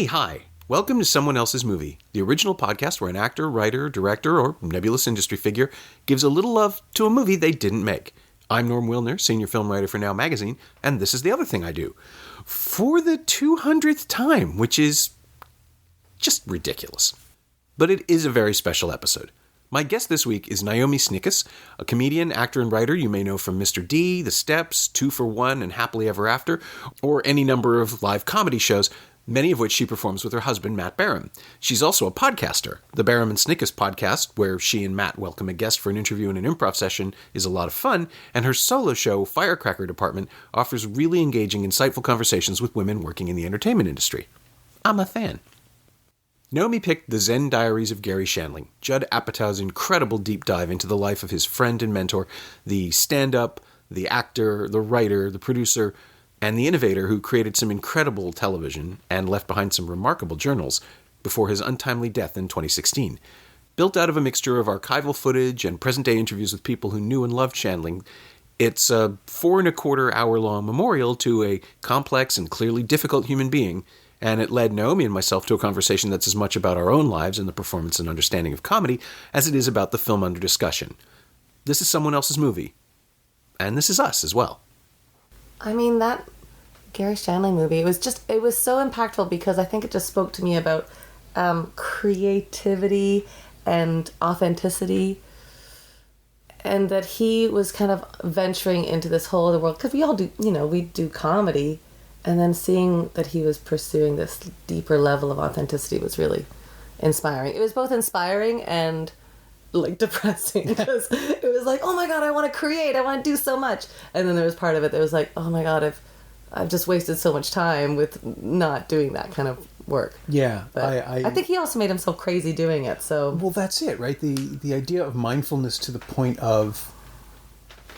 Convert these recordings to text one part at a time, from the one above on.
Hi. Welcome to Someone Else's Movie, the original podcast where an actor, writer, director, or nebulous industry figure gives a little love to a movie they didn't make. I'm Norm Wilner, senior film writer for Now Magazine, and this is the other thing I do. For the 200th time, which is just ridiculous. But it is a very special episode. My guest this week is Naomi Snieckus, a comedian, actor, and writer you may know from Mr. D, The Steps, 2 for 1, and Happily Ever After, or any number of live comedy shows, many of which she performs with her husband, Matt Barham. She's also a podcaster. The Barham and Snieckus podcast, where she and Matt welcome a guest for an interview and an improv session, is a lot of fun, and her solo show, Firecracker Department, offers really engaging, insightful conversations with women working in the entertainment industry. I'm a fan. Naomi picked the Zen Diaries of Garry Shandling, Judd Apatow's incredible deep dive into the life of his friend and mentor, the stand-up, the actor, the writer, the producer, and the innovator who created some incredible television and left behind some remarkable journals before his untimely death in 2016. Built out of a mixture of archival footage and present-day interviews with people who knew and loved Shandling, it's a 4.25-hour-long memorial to a complex and clearly difficult human being, and it led Naomi and myself to a conversation that's as much about our own lives and the performance and understanding of comedy as it is about the film under discussion. This is someone else's movie, and this is us as well. I mean, that Garry Shandling movie, it was so impactful because I think it just spoke to me about creativity and authenticity, and that he was kind of venturing into this whole other world, because we all do, we do comedy, and then seeing that he was pursuing this deeper level of authenticity was really inspiring. It was both inspiring and depressing, because it was like, oh my god, I want to create, I want to do so much, and then there was part of it that was like, oh my god, I've just wasted so much time with not doing that kind of work. Yeah, but I think he also made himself crazy doing it. So well, that's it, right? The idea of mindfulness to the point of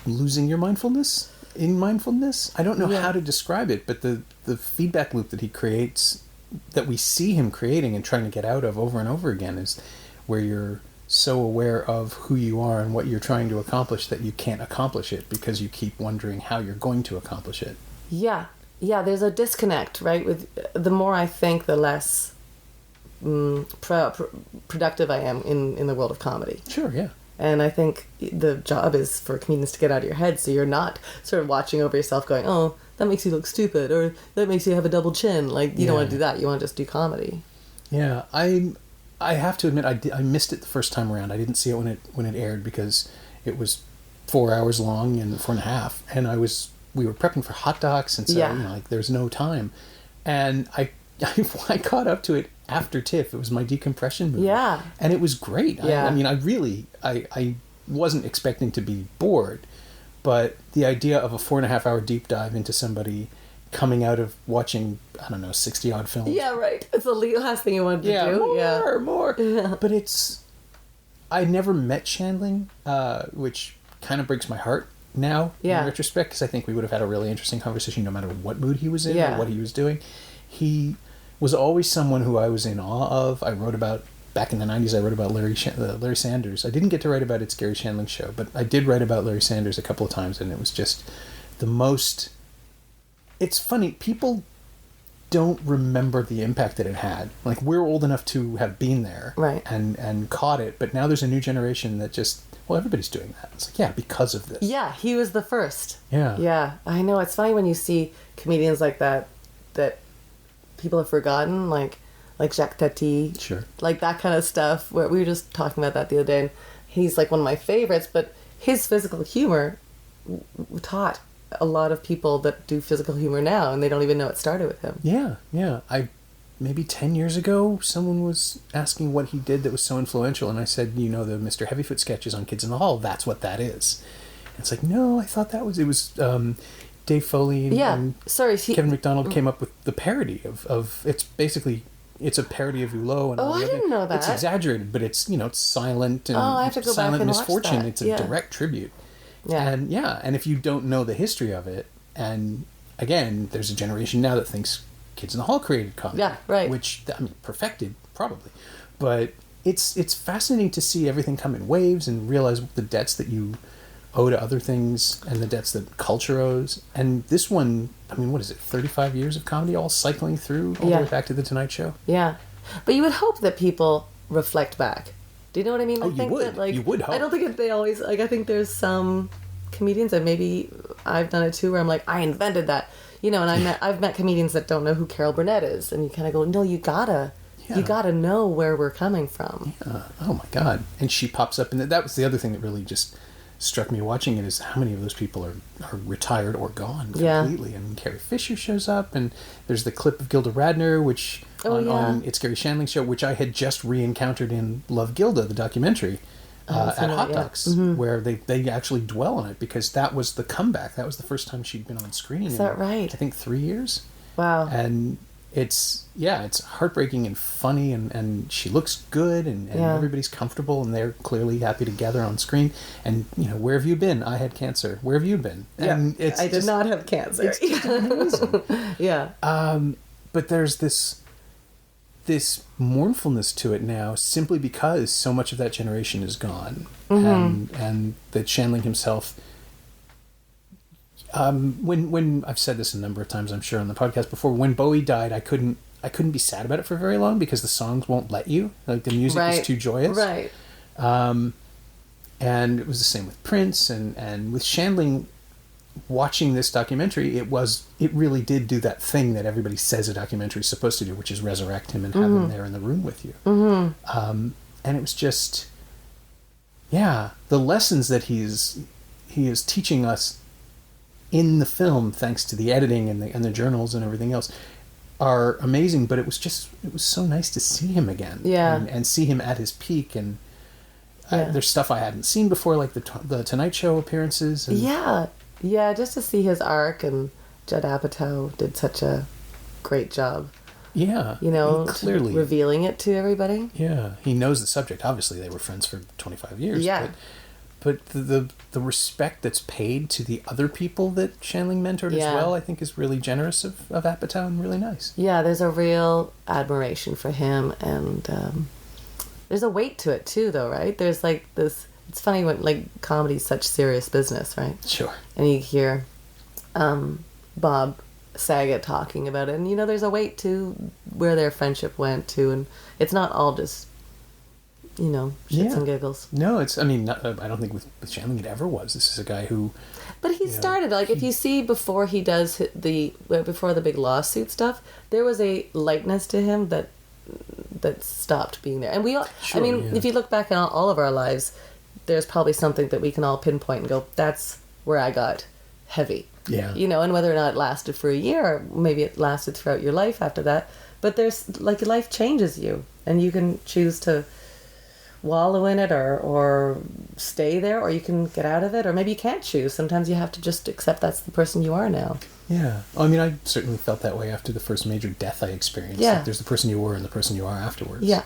losing your mindfulness in mindfulness. I don't know how to describe it, but the feedback loop that he creates, that we see him creating and trying to get out of over and over again, is where you're so aware of who you are and what you're trying to accomplish that you can't accomplish it because you keep wondering how you're going to accomplish it. Yeah, there's a disconnect, right? With the more I think, the less productive I am in the world of comedy. Sure, yeah. And I think the job is for comedians to get out of your head, so you're not sort of watching over yourself going, oh, that makes you look stupid, or that makes you have a double chin. You don't want to do that. You want to just do comedy. Yeah, I have to admit, I missed it the first time around. I didn't see it when it aired because it was 4 hours long and 4.5, and we were prepping for hot docs, and so there's no time. And I caught up to it after TIFF. It was my decompression movie. Yeah. And it was great. Yeah. I wasn't expecting to be bored, but the idea of a 4.5-hour deep dive into somebody coming out of watching, 60-odd films. Yeah, right. It's the last thing you wanted to do. More. Yeah. But I never met Shandling, which kind of breaks my heart now in retrospect, because I think we would have had a really interesting conversation no matter what mood he was in or what he was doing. He was always someone who I was in awe of. Back in the 90s, I wrote about Larry Sanders. I didn't get to write about It's Garry Shandling Show, but I did write about Larry Sanders a couple of times, and it was just the most... It's funny, people don't remember the impact that it had. We're old enough to have been there and caught it, but now there's a new generation that just... Well, everybody's doing that. It's because of this. Yeah, he was the first. Yeah. Yeah, I know. It's funny when you see comedians like that people have forgotten, like Jacques Tati. Sure. That kind of stuff. Where we were just talking about that the other day, and he's one of my favorites, but his physical humor taught a lot of people that do physical humor now, and they don't even know it started with him. Yeah. Maybe 10 years ago, someone was asking what he did that was so influential, and I said, the Mr. Heavyfoot sketches on Kids in the Hall, that's what that is. And it's no, I thought it was Dave Foley and Kevin McDonald came up with the parody of it's basically, it's a parody of Hulot. And I didn't know that. It's exaggerated, but it's, it's silent and I have to go silent back and misfortune. Watch that. It's a direct tribute. Yeah. And if you don't know the history of it, and again, there's a generation now that thinks Kids in the Hall created comedy. Yeah, right. Which, perfected probably. But it's fascinating to see everything come in waves and realize the debts that you owe to other things and the debts that culture owes. And this one, I mean, what is it, 35 years of comedy all cycling through all the way back to The Tonight Show? Yeah. But you would hope that people reflect back. Do you know what I mean? Oh, you would. That, like, you would hope. I don't think they always, like, I think there's some comedians, and maybe I've done it too, where I'm like, I invented that. You know, and I've met comedians that don't know who Carol Burnett is, and you kind of go, no, you gotta know where we're coming from. Yeah. Oh my God! And she pops up, and that was the other thing that really just struck me watching it, is how many of those people are retired or gone completely. And Carrie Fisher shows up, and there's the clip of Gilda Radner, which on It's Garry Shandling's show, which I had just re-encountered in Love Gilda, the documentary. At Hot Docs, where they actually dwell on it, because that was the comeback. That was the first time she'd been on screen. Is that right? I think 3 years. Wow. And it's heartbreaking and funny, and she looks good, and everybody's comfortable, and they're clearly happy together on screen. And, you know, where have you been? I had cancer. Where have you been? And I did not have cancer. It's just amazing. Yeah. But there's this mournfulness to it now, simply because so much of that generation is gone, and that Shandling himself. When I've said this a number of times, I'm sure on the podcast before, when Bowie died, I couldn't be sad about it for very long, because the songs won't let you. Like, the music is too joyous. Right. And it was the same with Prince, and with Shandling. Watching this documentary, it really did do that thing that everybody says a documentary is supposed to do, which is resurrect him and have him there in the room with you. And it was just, the lessons that he is teaching us in the film, thanks to the editing and the journals and everything else, are amazing. But it was so nice to see him again, and see him at his peak. And there's stuff I hadn't seen before, like the Tonight Show appearances. And, yeah, just to see his arc, and Judd Apatow did such a great job. Yeah. You know, clearly revealing it to everybody. Yeah. He knows the subject. Obviously, they were friends for 25 years. Yeah. But the respect that's paid to the other people that Shandling mentored as well, I think, is really generous of Apatow, and really nice. Yeah, there's a real admiration for him, and there's a weight to it too, though, right? There's like this. It's funny when, like, comedy's such serious business, right? Sure. And you hear Bob Saget talking about it, and, you know, there's a weight to where their friendship went to, and it's not all just, you know, shits and giggles. No, it's, I mean, I don't think with Shandling it ever was. This is a guy who... But he started, like, if you see before he does before the big lawsuit stuff, there was a lightness to him that stopped being there. And we all, if you look back on all of our lives, there's probably something that we can all pinpoint and go, that's where I got heavy. Yeah. You know, and whether or not it lasted for a year, or maybe it lasted throughout your life after that. But there's, like, life changes you, and you can choose to wallow in it or stay there, or you can get out of it, or maybe you can't choose. Sometimes you have to just accept that's the person you are now. Yeah. I mean, I certainly felt that way after the first major death I experienced. Yeah. Like, there's the person you were and the person you are afterwards. Yeah.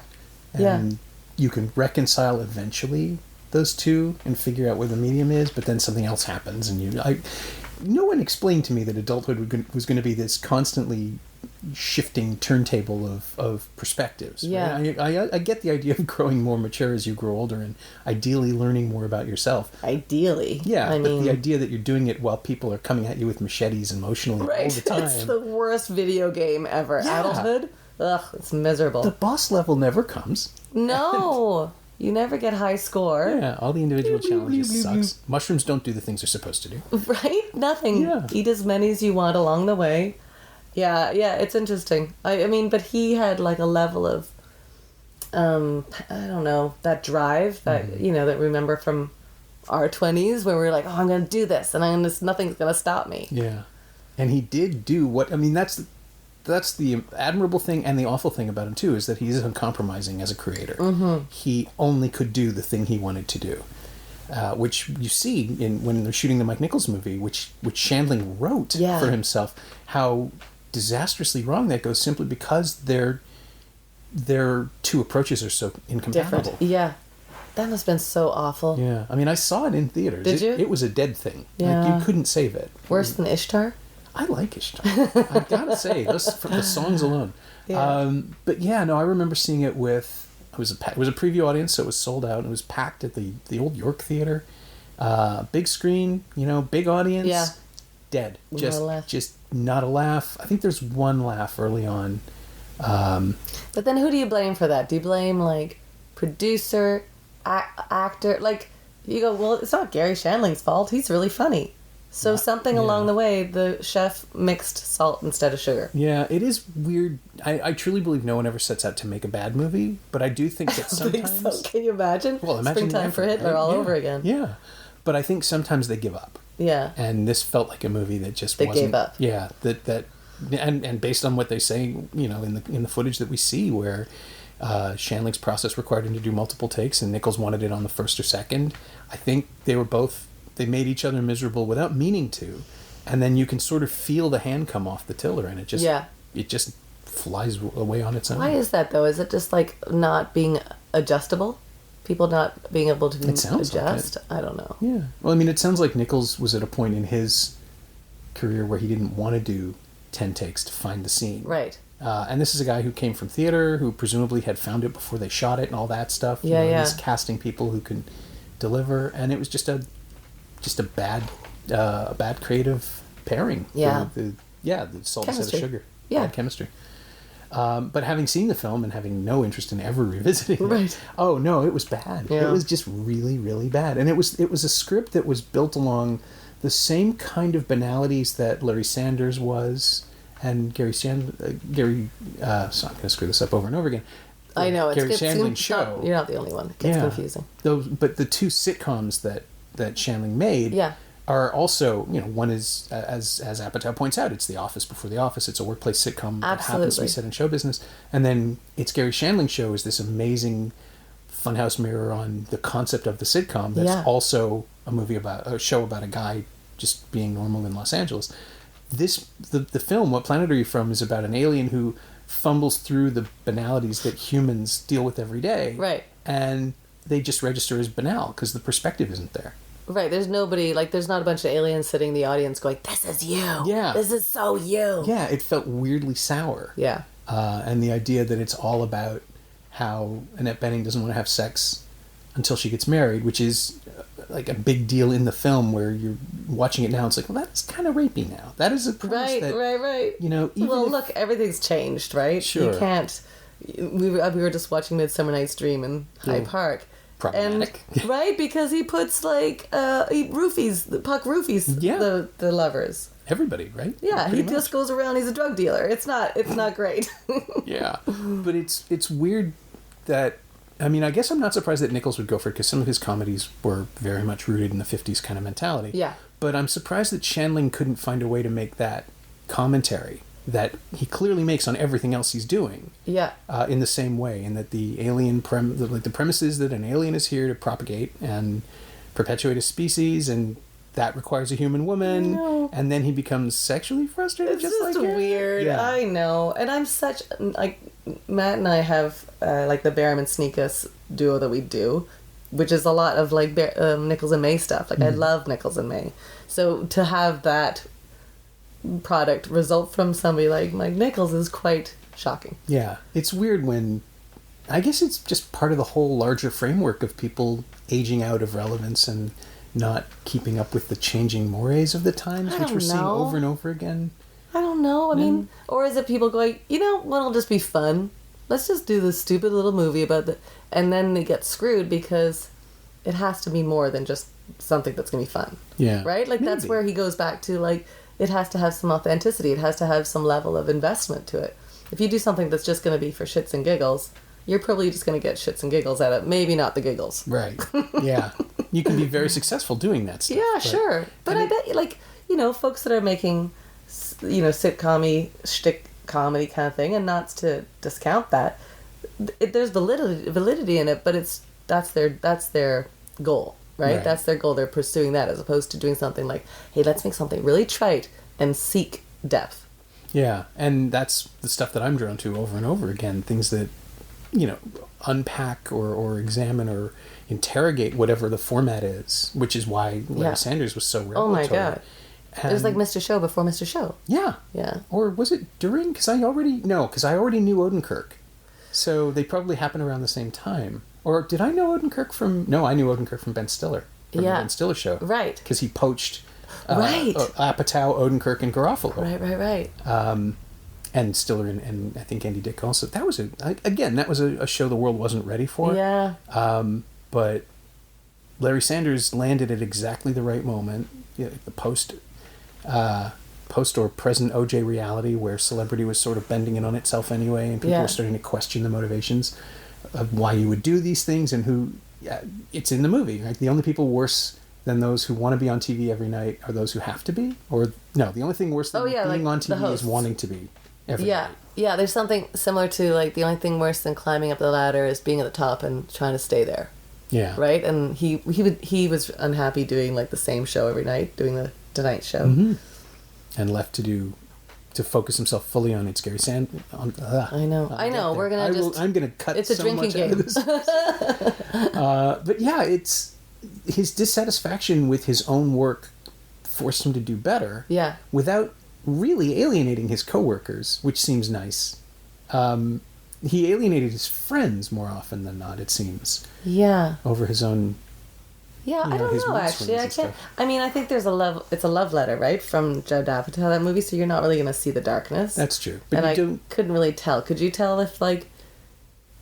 And you can reconcile eventually those two and figure out where the medium is, but then something else happens, and no one explained to me that adulthood was going to be this constantly shifting turntable of perspectives. Yeah. Right? I get the idea of growing more mature as you grow older, and ideally learning more about yourself. Ideally. Yeah, but the idea that you're doing it while people are coming at you with machetes emotionally all the time. It's the worst video game ever. Yeah. Adulthood? Ugh, it's miserable. The boss level never comes. No! You never get high score. Yeah, all the individual challenges sucks. Mushrooms don't do the things they're supposed to do. Right? Nothing. Yeah. Eat as many as you want along the way. Yeah, it's interesting. I mean, but he had, like, a level of, I don't know, that drive that, you know, that we remember from our 20s, where we were like, oh, I'm going to do this, and nothing's going to stop me. Yeah. And he did do what, I mean, that's the admirable thing and the awful thing about him, too, is that he's uncompromising as a creator. Mm-hmm. He only could do the thing he wanted to do. Which you see when they're shooting the Mike Nichols movie, which Shandling wrote for himself, how disastrously wrong that goes, simply because their two approaches are so incompatible. Different. Yeah. That must have been so awful. Yeah. I mean, I saw it in theaters. Did you? It was a dead thing. Yeah. Like, you couldn't save it. Worse than Ishtar? I like his stuff. I've got to say, those from the songs alone. Yeah. But yeah, no, I remember seeing it with it was a preview audience, so it was sold out. And it was packed at the old York Theater, big screen, big audience. Yeah. Dead. Not a laugh. Just not a laugh. I think there's one laugh early on. But then who do you blame for that? Do you blame, like, producer, actor? Like, you go, well, it's not Garry Shandling's fault. He's really funny. So something along the way, the chef mixed salt instead of sugar. Yeah, it is weird. I truly believe no one ever sets out to make a bad movie, but I do think that sometimes... I think so. Can you imagine? Well, imagine Springtime for Hitler all over again. Yeah. But I think sometimes they give up. Yeah. And this felt like a movie that just They wasn't... gave up. Yeah, and based on what they say, in the footage that we see where Shandling's process required him to do multiple takes and Nichols wanted it on the first or second, I think they made each other miserable without meaning to, and then you can sort of feel the hand come off the tiller and it just flies away on its own. Why is that, though? Is it just, like, not being adjustable? People not being able to adjust? Like I don't know. Yeah. Well, I mean, it sounds like Nichols was at a point in his career where he didn't want to do 10 takes to find the scene. Right. And this is a guy who came from theater, who presumably had found it before they shot it and all that stuff. Yeah. He's casting people who can deliver, and it was just a bad creative pairing. Yeah. The salt instead of sugar. Yeah. Bad chemistry. But having seen the film and having no interest in ever revisiting Right. it, oh no, it was bad. Yeah. It was just really, really bad. And it was a script that was built along the same kind of banalities that Larry Sanders was, and Garry so I'm going to screw this up over and over again. I know. Garry Shandling show. You're not the only one. It gets confusing. But the two sitcoms that Shandling made are also, one is, as Apatow points out, it's The Office before The Office. It's a workplace sitcom that happens to be set in show business. And then it's Garry Shandling show is this amazing funhouse mirror on the concept of the sitcom that's also a show about a guy just being normal in Los Angeles. The film, What Planet Are You From, is about an alien who fumbles through the banalities that humans deal with every day. Right. And they just register as banal because the perspective isn't there. Right. There's nobody, like, there's not a bunch of aliens sitting in the audience going, this is you. Yeah. This is so you. Yeah, it felt weirdly sour. Yeah. And the idea that it's all about how Annette Bening doesn't want to have sex until she gets married, which is like a big deal in the film where you're watching it now. It's like, well, that's kind of rapey now. That is a premise that, right. Even look, everything's changed, right? Sure. You can't... We were just watching Midsummer Night's Dream in Hyde Park. Problematic. And, right, because he puts, like, Puck roofies the lovers. Everybody, right? Yeah, Pretty he just goes around, he's a drug dealer. It's not great. Yeah. But it's weird that, I mean, I guess I'm not surprised that Nichols would go for it because some of his comedies were very much rooted in the 50s kind of mentality. Yeah. But I'm surprised that Shandling couldn't find a way to make that commentary that he clearly makes on everything else he's doing. Yeah. In the same way, and that the alien the premise is that an alien is here to propagate and perpetuate a species, and that requires a human woman, and then he becomes sexually frustrated. It's just like weird. Yeah. I know, and I'm such like Matt and I have like the Naomi Snieckus duo that we do, which is a lot of like Nichols and May stuff. Like I love Nichols and May, so to have that product result from somebody like Mike Nichols is quite shocking. Yeah, it's weird when, I guess it's just part of the whole larger framework of people aging out of relevance and not keeping up with the changing mores of the times, which we're seeing over and over again. I don't know. I mean, or is it people going, what'll just be fun? Let's just do this stupid little movie about the, and then they get screwed because it has to be more than just something that's going to be fun. Yeah. Right? Like that's where he goes back to like, it has to have some authenticity. It has to have some level of investment to it. If you do something that's just going to be for shits and giggles, you're probably just going to get shits and giggles out of it. Maybe not the giggles. Right. Yeah. You can be very successful doing that stuff. Yeah, sure. But I bet, like, folks that are making, sitcom-y, shtick comedy kind of thing, and not to discount that, there's validity in it, but that's their goal. Right? That's their goal. They're pursuing that as opposed to doing something like, hey, let's make something really trite and seek depth. Yeah, and that's the stuff that I'm drawn to over and over again. Things that, unpack or examine or interrogate whatever the format is, which is why Larry Sanders was so revelatory. Oh my God. It was like Mr. Show before Mr. Show. Yeah. Yeah. Or was it during? Because I already knew Odenkirk. So they probably happened around the same time. Or did I know Odenkirk from... No, I knew Odenkirk from Ben Stiller. From the Ben Stiller show. Right. Because he poached right. Apatow, Odenkirk, and Garofalo. Right. And Stiller and I think Andy Dick also. That was a show the world wasn't ready for. Yeah. But Larry Sanders landed at exactly the right moment. The post or present OJ reality where celebrity was sort of bending in on itself anyway, and people were starting to question the motivations of why you would do these things and who. It's in the movie, right? The only people worse than those who want to be on TV every night are those who have to be. Or no, the only thing worse than being on TV is wanting to be every night. Yeah. There's something similar to like the only thing worse than climbing up the ladder is being at the top and trying to stay there. Yeah. Right. And he was unhappy doing like the same show every night, doing the Tonight Show, and left to focus himself fully on Garry Shandling. I know. We're gonna I'm gonna cut. It's a so drinking much game. Out of this. But yeah, it's his dissatisfaction with his own work forced him to do better. Yeah. Without really alienating his coworkers, which seems nice. He alienated his friends more often than not. It seems. Yeah. Over his own. Yeah, I don't know, actually. I can't... I mean, I think there's it's a love letter, right, from Judd Apatow, that movie, so you're not really going to see the darkness. That's true. But and couldn't really tell. Could you tell if, like,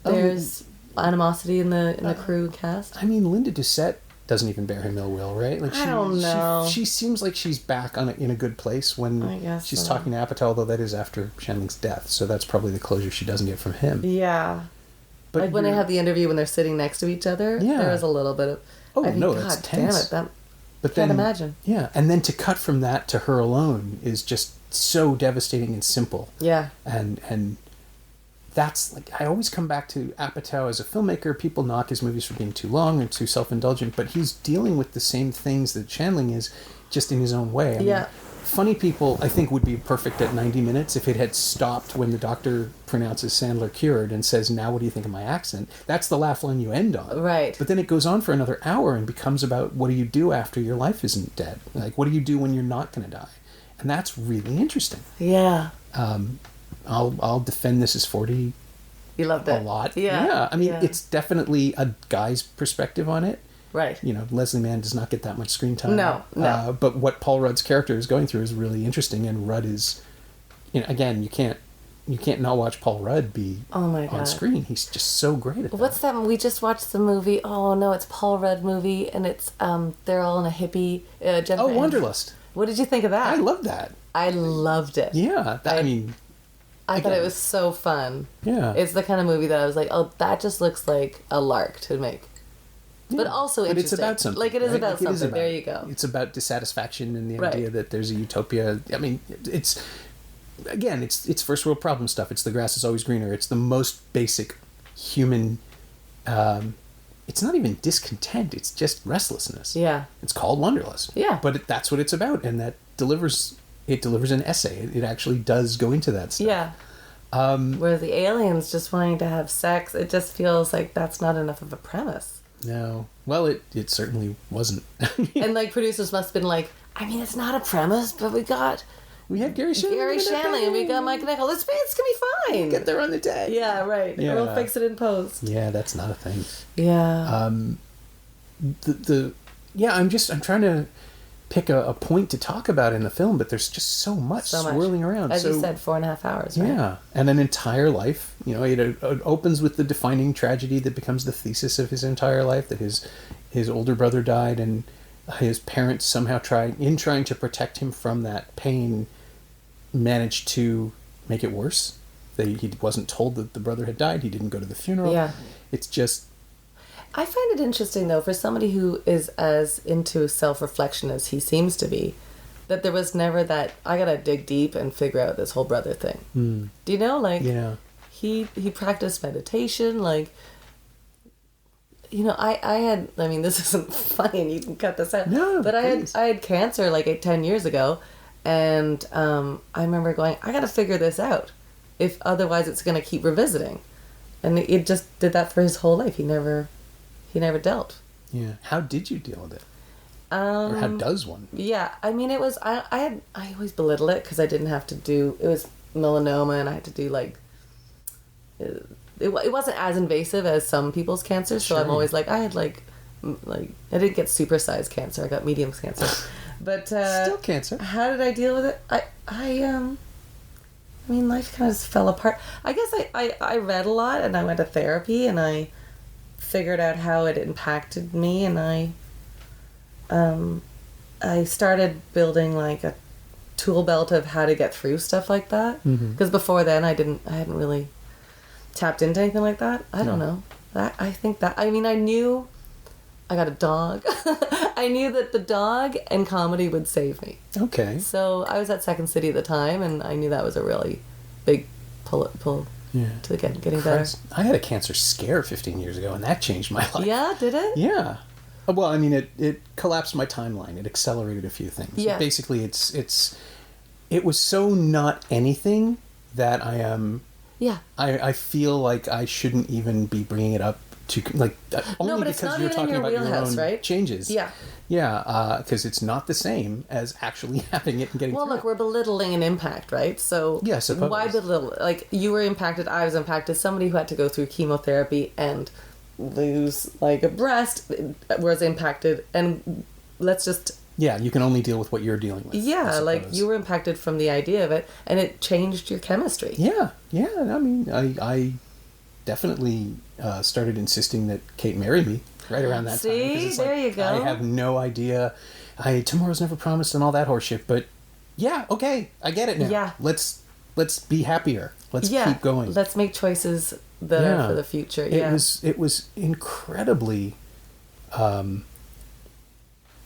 there's animosity in the crew and cast? I mean, Linda Doucette doesn't even bear him ill will, right? Like, I don't know. She seems like she's back in a good place when she's talking to Apatow, although that is after Shandling's death, so that's probably the closure she doesn't get from him. Yeah. But like when they have the interview when they're sitting next to each other, there is a little bit of... that's tense. Damn it, can't imagine. Yeah, and then to cut from that to her alone is just so devastating and simple. Yeah. And that's like, I always come back to Apatow as a filmmaker. People knock his movies for being too long or too self-indulgent, but he's dealing with the same things that Shandling is, just in his own way. I mean, Funny People, I think, would be perfect at 90 minutes if it had stopped when the doctor pronounces Sandler cured and says, "Now what do you think of my accent?" That's the laugh line you end on. Right. But then it goes on for another hour and becomes about what do you do after your life isn't dead? Like, what do you do when you're not going to die? And that's really interesting. Yeah. I'll defend This Is 40 You loved it. a lot. Yeah. I mean, it's definitely a guy's perspective on it. Right. You know, Leslie Mann does not get that much screen time. No. But what Paul Rudd's character is going through is really interesting, and Rudd is, again, you can't not watch Paul Rudd be on screen. He's just so great at that. What's that? We just watched the movie. Oh no, it's Paul Rudd movie, and it's they're all in a hippie. Wanderlust. What did you think of that? I loved that. I loved it. Yeah, I thought it was so fun. Yeah, it's the kind of movie that I was like, oh, that just looks like a lark to make. But also interesting. But it's about something. Like, it is about something. There you go. It's about dissatisfaction and the idea that there's a utopia. I mean, it's first world problem stuff. It's the grass is always greener. It's the most basic human... it's not even discontent. It's just restlessness. Yeah. It's called Wanderlust. Yeah. But that's what it's about, and that delivers an essay. It actually does go into that stuff. Yeah. Where the aliens just wanting to have sex, it just feels like that's not enough of a premise. No. Well, it certainly wasn't. And like producers must have been like, I mean, it's not a premise, but we have Garry Shandling and we got Mike Nichol. It's gonna be fine. We'll get there on the day. Yeah, right. Yeah. We'll fix it in post. Yeah, that's not a thing. Yeah. I'm trying to pick a point to talk about in the film, but there's just so much swirling around. As you said, 4.5 hours, right? Yeah, and an entire life. It opens with the defining tragedy that becomes the thesis of his entire life, that his older brother died, and his parents somehow trying to protect him from that pain, managed to make it worse. He wasn't told that the brother had died. He didn't go to the funeral. Yeah. It's just... I find it interesting, though, for somebody who is as into self-reflection as he seems to be, that there was never that, I gotta dig deep and figure out this whole brother thing. Mm. Do you know? Like, he practiced meditation, like, I mean, this isn't funny and you can cut this out. No, but please. I had cancer like 10 years ago, and I remember going, I gotta figure this out. If otherwise it's gonna keep revisiting. And it just did that for his whole life. He never dealt. Yeah. How did you deal with it? Or how does one? Yeah, I mean, it was, I always belittle it because I didn't have to do, it was melanoma and I had to do like, it wasn't as invasive as some people's cancer, so Sure. I'm always like, I had like, I didn't get supersized cancer, I got medium cancer. But, Still cancer. how did I deal with it? I mean, life kind of just fell apart. I guess I read a lot and I went to therapy and I figured out how it impacted me, and I started building like a tool belt of how to get through stuff like that. Because before then I hadn't really tapped into anything like that. I don't know. I knew I got a dog. I knew that the dog and comedy would save me. Okay. So I was at Second City at the time, and I knew that was a really big pull to getting better. I had a cancer scare 15 years ago, and that changed my life. Yeah, did it? Yeah. Well, I mean, it collapsed my timeline. It accelerated a few things. Yeah. Basically, it was so not anything that Yeah. I feel like I shouldn't even be bringing it up to, like, only but it's because not you're even in talking your about your wheelhouse, own right? changes. Yeah. Yeah, because it's not the same as actually having it and getting Well, through look, it. we're belittling an impact, right? So Yeah, I suppose. why belittle? Like, you were impacted, I was impacted. Somebody who had to go through chemotherapy and lose like a breast was impacted, and let's just Yeah, you can only deal with what you're dealing with. yeah, I like suppose. you were impacted from the idea of it, and it changed your chemistry. Yeah. I mean, I definitely started insisting that Kate marry me right around that time. 'Cause See? it's There like, you go. I have no idea. Tomorrow's never promised and all that horseshit, but yeah, okay, I get it now. Yeah. Let's be happier. Let's keep going. Let's make choices that are for the future. Yeah. It was incredibly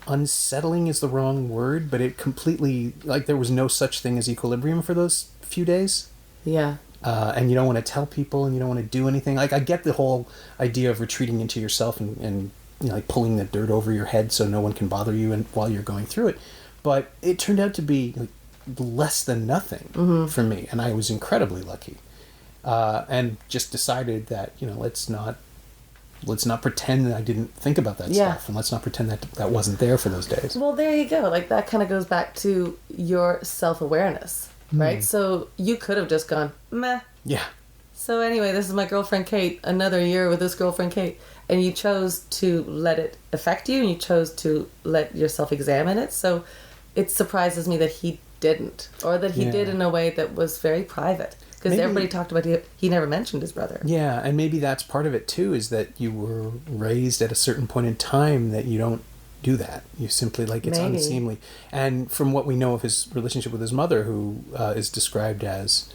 unsettling is the wrong word, but it completely, like, there was no such thing as equilibrium for those few days. Yeah. And you don't want to tell people, and you don't want to do anything. Like, I get the whole idea of retreating into yourself and you know, like pulling the dirt over your head so no one can bother you and while you're going through it. But it turned out to be like less than nothing for me, and I was incredibly lucky. And just decided that, you know, let's not pretend that I didn't think about that stuff, and let's not pretend that that wasn't there for those days. Well, there you go. Like, that kind of goes back to your self-awareness, right? So you could have just gone, meh. Yeah. So anyway, this is my girlfriend Kate, another year with this girlfriend Kate. And you chose to let it affect you, and you chose to let yourself examine it. So it surprises me that he didn't, or that he did in a way that was very private. Because everybody talked about he never mentioned his brother. Yeah, and maybe that's part of it too, is that you were raised at a certain point in time that you don't do that. You simply, like, it's unseemly. And from what we know of his relationship with his mother, who is described as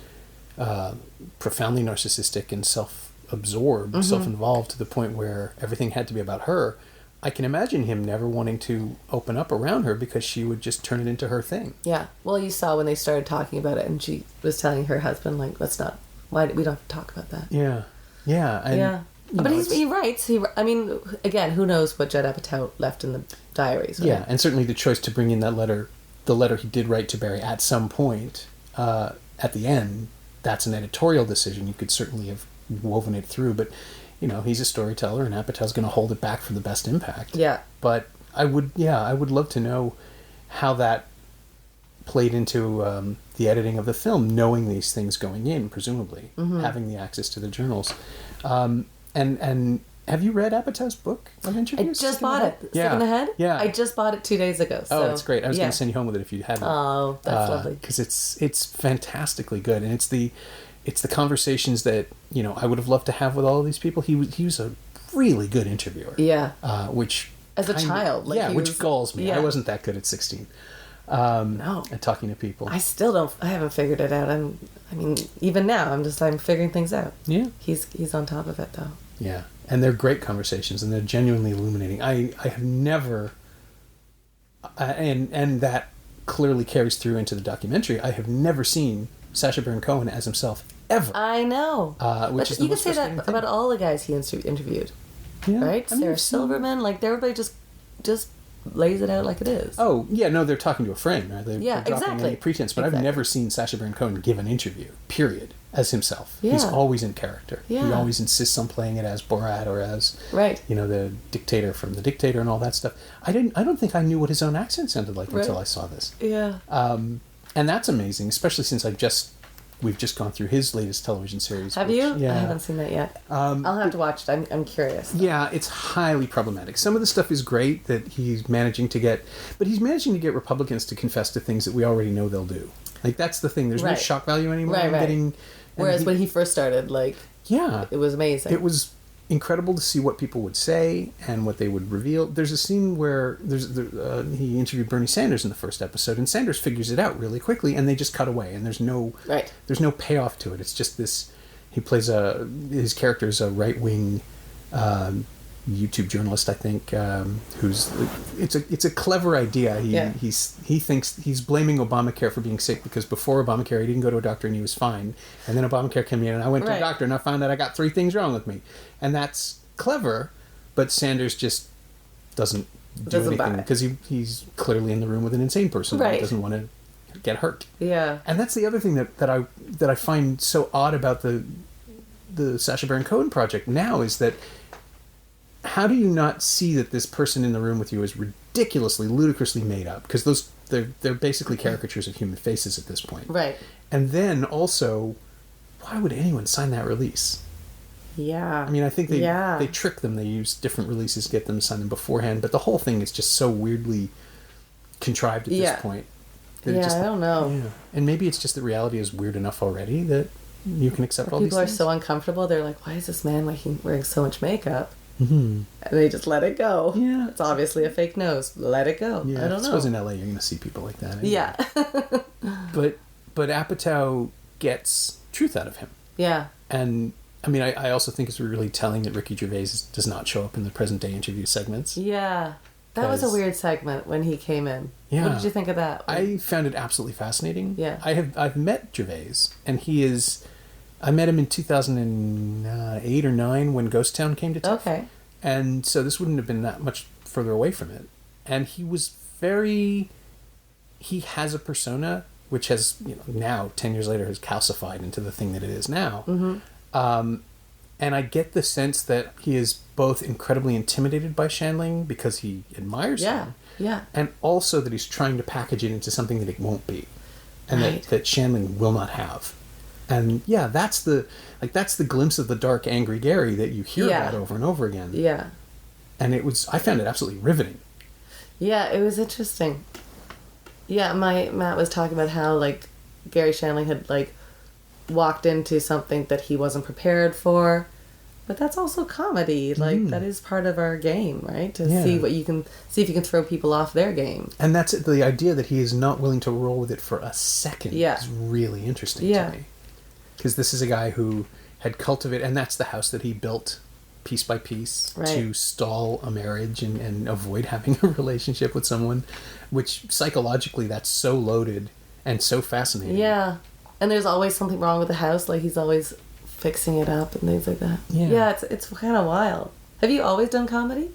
profoundly narcissistic and self-absorbed, self-involved to the point where everything had to be about her, I can imagine him never wanting to open up around her because she would just turn it into her thing. Yeah. Well, you saw when they started talking about it, and she was telling her husband, like, we don't have to talk about that. Yeah. Yeah. And, Yeah. But he writes. I mean, again, who knows what Judd Apatow left in the diaries? Right? Yeah, and certainly the choice to bring in that letter, the letter he did write to Barry at some point, at the end, that's an editorial decision. You could certainly have woven it through, but, you know, he's a storyteller, and Apatow's going to hold it back for the best impact. Yeah. But I would love to know how that played into the editing of the film, knowing these things going in, presumably, having the access to the journals. And have you read Apatow's book of interviews? I just bought it. Sick in the Head? Yeah. I just bought it 2 days ago. So, it's great. I was going to send you home with it if you hadn't. Oh, that's lovely. Because it's fantastically good, and it's the conversations that, you know, I would have loved to have with all of these people. He was a really good interviewer. Yeah. Which as a child, like, which galls me. Yeah. I wasn't that good at 16. No. At talking to people. I still don't. I haven't figured it out. I mean, even now, I'm figuring things out. Yeah. He's on top of it, though. Yeah, and they're great conversations, and they're genuinely illuminating. I have never, and that clearly carries through into the documentary. I have never seen Sacha Baron Cohen as himself ever. I know. Which is the you could most say that frustrating thing. about all the guys he interviewed, Yeah. right? I mean, Sarah Silverman, like, everybody just lays it out like it is. Oh yeah, no, they're talking to a friend, right? They're dropping exactly. any pretense. But I've never seen Sacha Baron Cohen give an interview. Period. as himself. Yeah. He's always in character. Yeah. He always insists on playing it as Borat or as Right. the dictator from The Dictator and all that stuff. I don't think I knew what his own accent sounded like Right. until I saw this. Yeah. And that's amazing, especially since we've just gone through his latest television series. Have you? Yeah. I haven't seen that yet. I'll have to watch it. I'm curious. Yeah, it's highly problematic. Some of the stuff is great that he's managing to get Republicans to confess to things that we already know they'll do. Like, that's the thing. There's no Right. shock value anymore. Right. Whereas when he first started, like, yeah, it was amazing. it was incredible to see what people would say and what they would reveal. There's a scene where he interviewed Bernie Sanders in the first episode, and Sanders figures it out really quickly, and they just cut away, and there's no payoff to it. It's just this. He plays his character is a right-wing YouTube journalist, I think, who's it's a clever idea. He thinks he's blaming Obamacare for being sick because before Obamacare he didn't go to a doctor and he was fine, and then Obamacare came in and I went to a doctor and I found out I got 3 things wrong with me, and that's clever, but Sanders just doesn't do anything because he's clearly in the room with an insane person and doesn't want to get hurt. Yeah, and that's the other thing that I find so odd about the Sacha Baron Cohen project now is that. How do you not see that this person in the room with you is ridiculously, ludicrously made up? Because they're basically caricatures of human faces at this point. Right. And then also, why would anyone sign that release? Yeah. I mean, I think they trick them. They use different releases to get them to sign them beforehand. But the whole thing is just so weirdly contrived at this point. I don't know. Yeah. And maybe it's just that reality is weird enough already that you can accept all these things. People are so uncomfortable. They're like, why is this man wearing so much makeup? Mm-hmm. And they just let it go. Yeah. It's obviously a fake nose. Let it go. Yeah, I don't know. I suppose in LA you're going to see people like that. Anyway. Yeah. But Apatow gets truth out of him. Yeah. And I mean, I also think it's really telling that Ricky Gervais does not show up in the present day interview segments. Yeah. That was a weird segment when he came in. Yeah. What did you think of that? I found it absolutely fascinating. Yeah. I've met Gervais, and I met him in 2008 or 9 when Ghost Town came to TIFF. Okay. And so this wouldn't have been that much further away from it. And he has a persona which has, now, 10 years later, has calcified into the thing that it is now. Mm-hmm. And I get the sense that he is both incredibly intimidated by Shandling because he admires him. Yeah. And also that he's trying to package it into something that it won't be. And that Shandling will not have. And yeah, that's the glimpse of the dark, angry Garry that you hear about over and over again. Yeah. And I found it absolutely riveting. Yeah, it was interesting. Yeah, Matt was talking about how, like, Garry Shandling had, like, walked into something that he wasn't prepared for. But that's also comedy. Like, that is part of our game, right? To see if you can throw people off their game. And that's the idea that he is not willing to roll with it for a second is really interesting to me. Because this is a guy who had cultivated, and that's the house that he built piece by piece to stall a marriage and avoid having a relationship with someone, which psychologically that's so loaded and so fascinating. Yeah. And there's always something wrong with the house. Like, he's always fixing it up and things like that. Yeah, it's kind of wild. Have you always done comedy?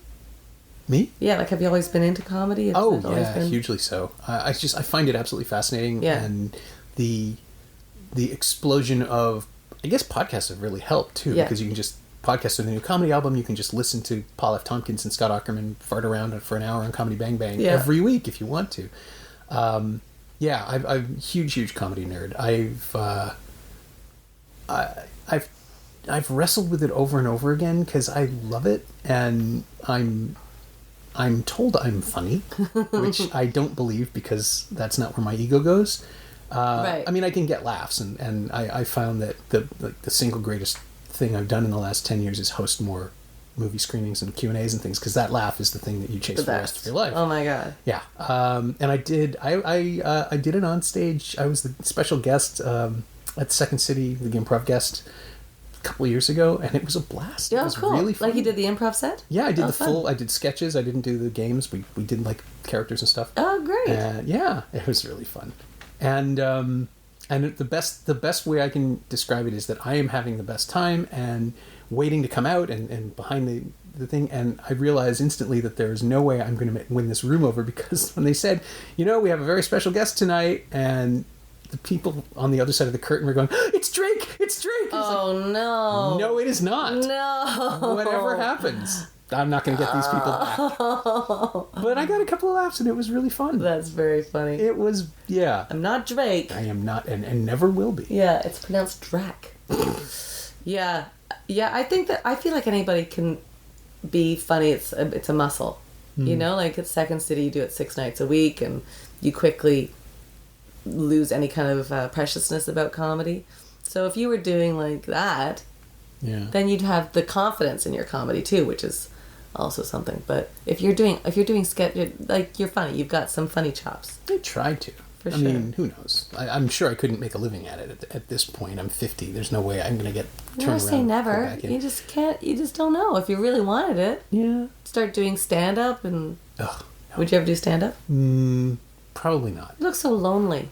Me? Yeah, like, have you always been into comedy? Hugely so. I find it absolutely fascinating. Yeah. And the explosion of, I guess podcasts have really helped too, because you can just podcast with a new comedy album. You can just listen to Paul F. Tompkins and Scott Aukerman fart around for an hour on Comedy Bang Bang every week if you want to. I'm a huge comedy nerd. I've wrestled with it over and over again because I love it, and I'm told I'm funny, which I don't believe because that's not where my ego goes. I mean, I can get laughs, and I found that the single greatest thing I've done in the last 10 years is host more movie screenings and Q&As and things, because that laugh is the thing that you chase for the rest of your life. Oh my god. Yeah. And I did it on stage. I was the special guest at Second City, the Improv guest, a couple of years ago, and it was a blast. Yeah, it was cool. really fun. Like, you did the improv set? Yeah, I did I did sketches. I didn't do the games. We did like characters and stuff. Oh, great. Yeah, it was really fun. And the best way I can describe it is that I am having the best time and waiting to come out and behind the thing, and I realized instantly that there is no way I'm going to win this room over, because when they said, we have a very special guest tonight, and the people on the other side of the curtain were going, "It's Drake! It's Drake!" Oh, no. No, it is not. No. Whatever happens, I'm not going to get these people back. But I got a couple of laughs, and it was really fun. That's very funny. It was, yeah. I'm not Drake. I am not, and never will be. Yeah, it's pronounced Drac. Yeah. Yeah, I feel like anybody can be funny. It's a muscle. You know, like at Second City, you do it 6 nights a week, and you quickly lose any kind of preciousness about comedy. So if you were doing like that, then you'd have the confidence in your comedy too, which is also something. But if you're doing sketch, like, you're funny, you've got some funny chops. I tried to. For I mean, who knows? I'm sure I couldn't make a living at it at this point. I'm 50. There's no way I'm going to get turned Never around. say never. You just can't. You just don't know. If you really wanted it, start doing stand up. And Ugh, no. Would you ever do stand up? Probably not. You look so lonely.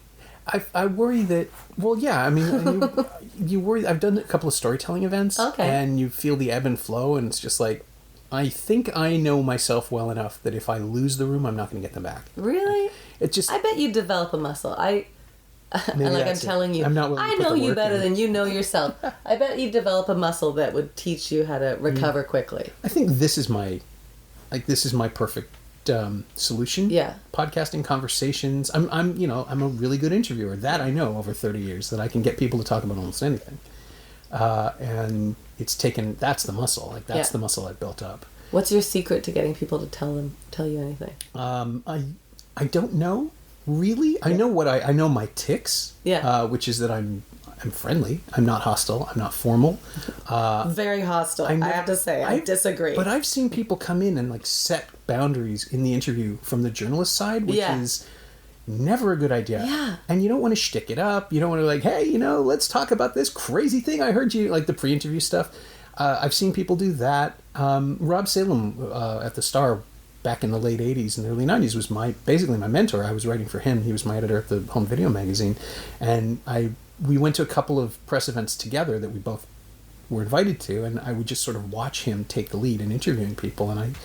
I worry that. Well, yeah. I mean, you worry. I've done a couple of storytelling events, and you feel the ebb and flow, and it's just like, I think I know myself well enough that if I lose the room, I'm not going to get them back. Really? It just. I bet you develop a muscle. I'm telling you. I'm not willing to I put know the you work better in. than you know yourself. I bet you develop a muscle that would teach you how to recover quickly. I think this is my perfect solution. Yeah. Podcasting, conversations. I'm a really good interviewer. That I know over 30 years, that I can get people to talk about almost anything. And it's taken. That's the muscle. Like, that's the muscle I've built up. What's your secret to getting people to tell you anything? I don't know, really. I know I know my tics. Yeah. Which is that I'm friendly. I'm not hostile. I'm not formal. Very hostile. I have to say, I disagree. But I've seen people come in and like set boundaries in the interview from the journalist side, which is never a good idea. Yeah. And you don't want to shtick it up. You don't want to like, hey, let's talk about this crazy thing I heard you, like the pre-interview stuff. I've seen people do that. Rob Salem at the Star back in the late 80s and early 90s was basically my mentor. I was writing for him. He was my editor at the home video magazine. And we went to a couple of press events together that we both were invited to, and I would just sort of watch him take the lead in interviewing people. And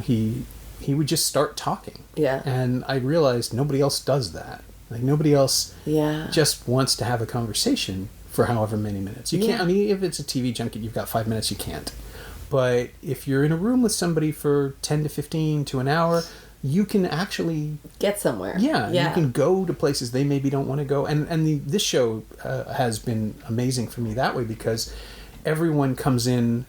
he would just start talking. Yeah. And I realized nobody else does that. Like, nobody else just wants to have a conversation for however many minutes. You can't, I mean, if it's a TV junket, you've got 5 minutes, you can't. But if you're in a room with somebody for 10 to 15 to an hour, you can actually get somewhere. Yeah. You can go to places they maybe don't want to go. And this show has been amazing for me that way, because everyone comes in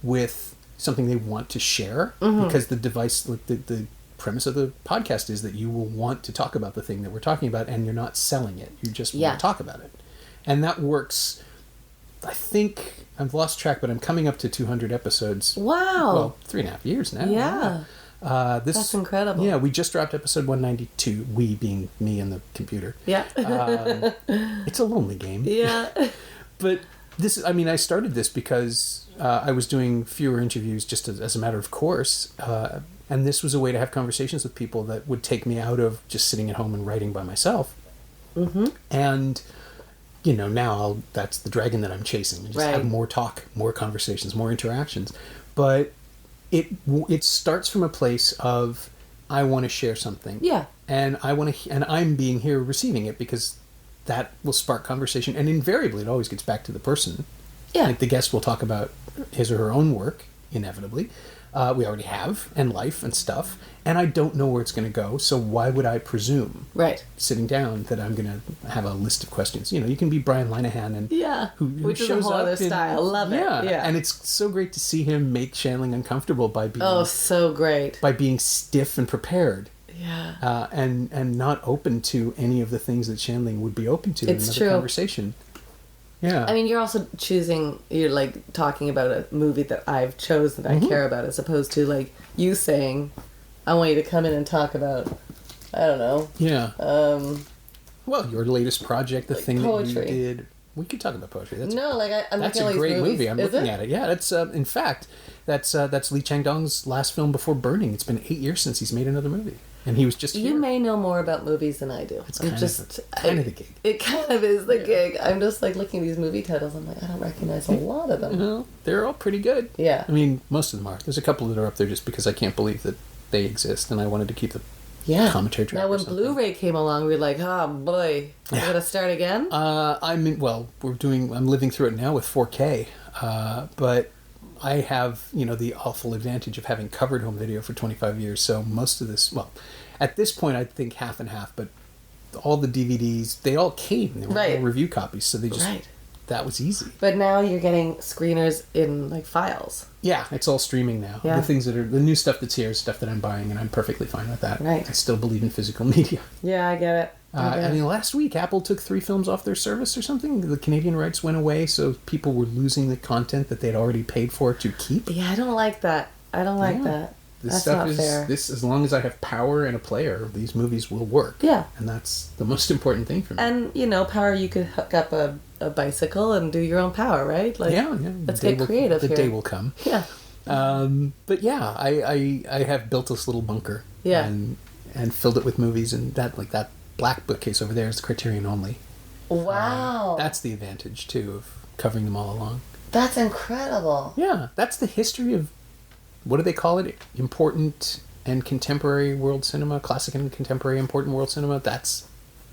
with something they want to share, because the device, like the premise of the podcast is that you will want to talk about the thing that we're talking about, and you're not selling it. You just want to talk about it. And that works. I think I've lost track, but I'm coming up to 200 episodes. Wow. Well, 3.5 years now. Yeah. That's incredible. Yeah, we just dropped episode 192, we being me and the computer. Yeah. It's a lonely game. Yeah. But I started this because I was doing fewer interviews just as a matter of course. And this was a way to have conversations with people that would take me out of just sitting at home and writing by myself. Mm-hmm. And, now that's the dragon that I'm chasing. Just have more talk, more conversations, more interactions. But it starts from a place of, I want to share something. Yeah. And and I'm being here receiving it, because that will spark conversation. And invariably, it always gets back to the person. Yeah. Like, the guest will talk about his or her own work, inevitably. We already have, and life and stuff. And I don't know where it's going to go, so why would I presume, sitting down, that I'm going to have a list of questions? You can be Brian Linehan, and who which shows is a whole up other style. Love it. Yeah. And it's so great to see him make Shandling uncomfortable by being so great, by being stiff and prepared. Yeah. And not open to any of the things that Shandling would be open to in another conversation. Yeah. I mean, you're also you're like talking about a movie that I've chosen that I care about, as opposed to like you saying, I want you to come in and talk about, I don't know. Yeah. Well, your latest project, the thing poetry. That you did. We could talk about poetry. I'm that's looking a great movies. movie. I'm looking at it. Yeah, that's in fact, that's Lee Chang-dong's last film before burning. It's been 8 years since he's made another movie, and he was just here. You may know more about movies than I do. It's kind of the gig. It kind of is the gig. I'm just like looking at these movie titles. I'm like, I don't recognize a lot of them. Well, they're all pretty good. Yeah. I mean, most of them are. There's a couple that are up there just because I can't believe that they exist, and I wanted to keep the Yeah. commentary track. Now, or when something. Blu-ray came along, we were like, oh boy, I'm gonna start again. I'm living through it now with 4K, but I have the awful advantage of having covered home video for 25 years. So most of this, well, at this point, I think half and half, but all the DVDs, they all came. They were all review copies, so they just that was easy. But now you're getting screeners in like files. Yeah, it's all streaming now. Yeah. The things that are the new stuff that's here is stuff that I'm buying, and I'm perfectly fine with that. Right. I still believe in physical media. Yeah, I get it. I mean, last week Apple took 3 films off their service or something. The Canadian rights went away, so people were losing the content that they'd already paid for to keep. Yeah, I don't like that. I don't like that. That's not fair. This, as long as I have power and a player, these movies will work. Yeah. And that's the most important thing for me. And, power, you could hook up a bicycle and do your own power, right? Like, yeah. Let's get creative here. The here. day will come. Yeah. But yeah, I have built this little bunker. Yeah. And filled it with movies, and that black bookcase over there is Criterion only. Wow. That's the advantage, too, of covering them all along. That's incredible. Yeah, that's the history of, what do they call it? Important and contemporary world cinema, classic and contemporary important world cinema. That's,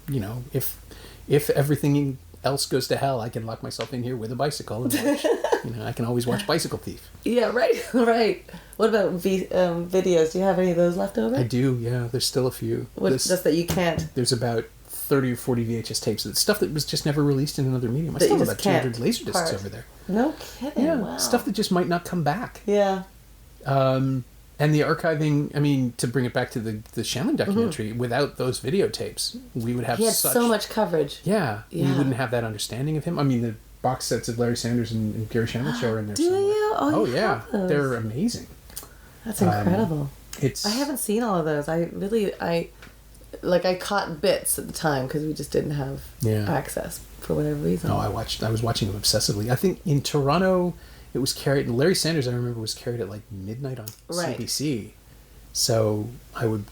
if everything else goes to hell, I can lock myself in here with a bicycle and watch, I can always watch Bicycle Thief. Yeah, right. What about videos? Do you have any of those left over? I do, yeah. There's still a few. Just that you can't. There's about 30 or 40 VHS tapes. It's stuff that was just never released in another medium. I That still you have just about 200 can't Laserdiscs part. over there. No kidding. Yeah, Wow. stuff that just might not come back. Yeah. And the archiving, I mean, to bring it back to the Shandling documentary, without those videotapes, we would have He had so much coverage. Yeah, Yeah. we wouldn't have that understanding of him. I mean, the box sets of Larry Sanders and Garry Shandling show are in there Do somewhere. you? Oh, you yeah. have those. They're amazing. That's incredible. It's I haven't seen all of those. I caught bits at the time because we just didn't have access for whatever reason. No, I was watching them obsessively. I think in Toronto it was carried, and Larry Sanders, I remember, was carried at like midnight on CBC. So I would,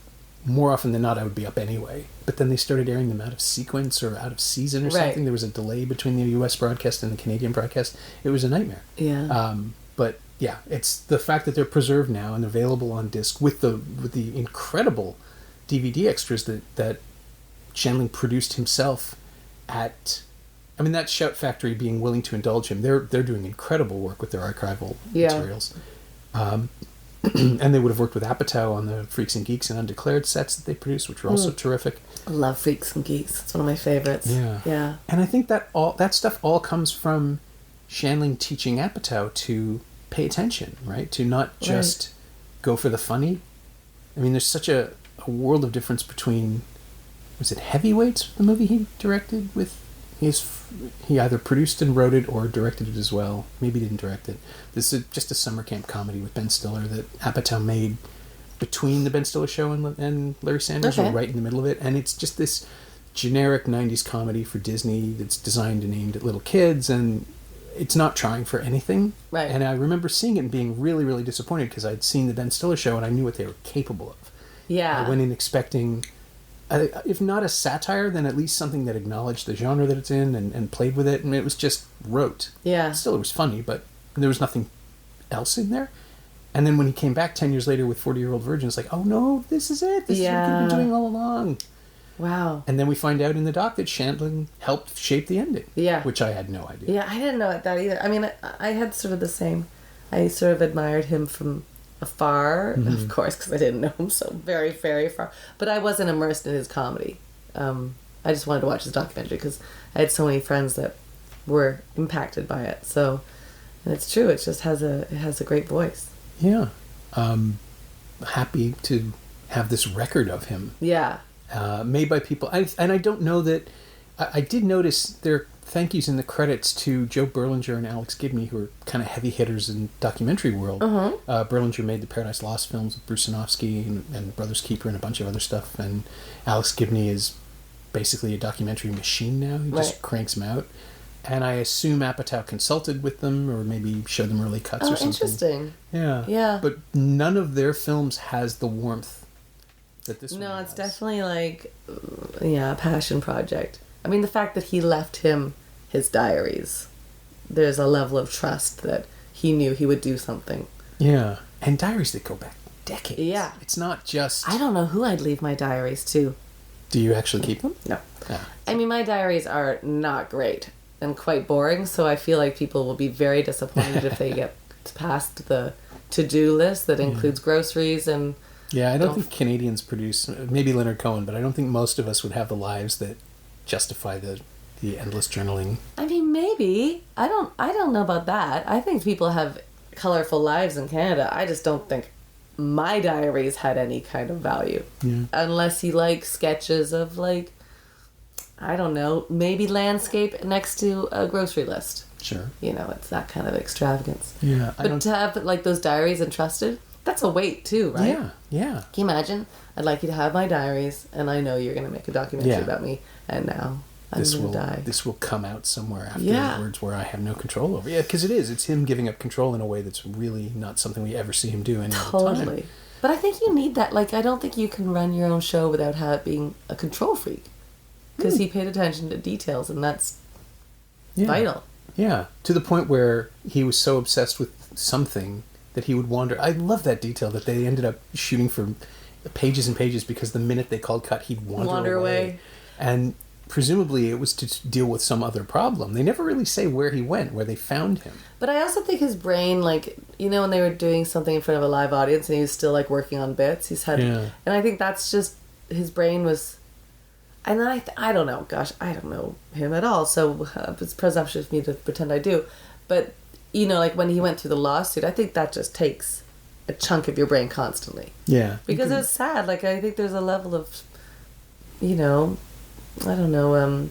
more often than not, I would be up anyway. But then they started airing them out of sequence or out of season or something. There was a delay between the US broadcast and the Canadian broadcast. It was a nightmare. Yeah. But yeah, it's the fact that they're preserved now and available on disc with the incredible DVD extras that Shandling produced himself at. I mean, that Shout Factory being willing to indulge him, they're doing incredible work with their archival materials. And they would have worked with Apatow on the Freaks and Geeks and Undeclared sets that they produced, which were also terrific. I love Freaks and Geeks. It's one of my favorites. Yeah. And I think that stuff all comes from Shandling teaching Apatow to pay attention, right? To not just go for the funny. I mean, there's such a world of difference between, was it Heavyweights, the movie he directed with he either produced and wrote it or directed it as well. Maybe he didn't direct it. This is just a summer camp comedy with Ben Stiller that Apatow made between the Ben Stiller show and Larry Sanders, or right in the middle of it. And it's just this generic 90s comedy for Disney that's designed and aimed at little kids, and it's not trying for anything. Right. And I remember seeing it and being really, really disappointed because I'd seen the Ben Stiller show and I knew what they were capable of. Yeah. I went in expecting, if not a satire, then at least something that acknowledged the genre that it's in and played with it. And it was just rote. Yeah. Still, it was funny, but there was nothing else in there. And then when he came back 10 years later with 40-Year-Old Virgin, it's like, oh no, this is it. This is what we've been doing all along. Wow. And then we find out in the doc that Shandling helped shape the ending. Yeah. Which I had no idea. Yeah, I didn't know that either. I mean, I had sort of the same. I sort of admired him from afar, of course, because I didn't know him so very, very far. But I wasn't immersed in his comedy. I just wanted to watch his documentary because I had so many friends that were impacted by it. So, and it's true. It just has a great voice. Yeah. Happy to have this record of him. Yeah. Made by people. And I don't know that... I did notice their thank yous in the credits to Joe Berlinger and Alex Gibney, who are kind of heavy hitters in documentary world. Berlinger made the Paradise Lost films with Bruce Sinofsky and Brothers Keeper and a bunch of other stuff. And Alex Gibney is basically a documentary machine now. He just cranks them out. And I assume Apatow consulted with them or maybe showed them early cuts or something. Interesting. Yeah. Yeah. But none of their films has the warmth that this one has. No, it's definitely like, a passion project. I mean, the fact that he left him his diaries, there's a level of trust that he knew he would do something. Yeah. And diaries that go back decades. Yeah. It's not just... I don't know who I'd leave my diaries to. Do you actually keep them? No. Yeah. I mean, my diaries are not great and quite boring, so I feel like people will be very disappointed if they get past the to-do list that includes groceries and... Yeah, I don't think Canadians produce... Maybe Leonard Cohen, but I don't think most of us would have the lives that justify the endless journaling. I mean, maybe. I don't know about that. I think people have colorful lives in Canada. I just don't think my diaries had any kind of value. Yeah. Unless you like sketches of, like, I don't know, maybe landscape next to a grocery list. Sure. You know, it's that kind of extravagance. Yeah. But to have, like, those diaries entrusted, that's a weight, too, right? Yeah, yeah. Can you imagine? I'd like you to have my diaries, and I know you're going to make a documentary about me, and now I'm going to die. This will come out somewhere afterwards where I have no control over. Yeah, because it's him giving up control in a way that's really not something we ever see him do any other time. But I think you need that. Like, I don't think you can run your own show without being a control freak. Because he paid attention to details, and that's vital. Yeah, to the point where he was so obsessed with something that he would wander. I love that detail that they ended up shooting for pages and pages because the minute they called cut, he'd wander away. And presumably it was to deal with some other problem. They never really say where he went, where they found him. But I also think his brain, like, you know, when they were doing something in front of a live audience and he was still, like, working on bits, and I think that's just, his brain was, and then I don't know, gosh, I don't know him at all, so it's presumptuous of me to pretend I do, but, you know, like, when he went through the lawsuit, I think that just takes a chunk of your brain constantly. Yeah. Because it's sad, like, I think there's a level of, you know, I don't know,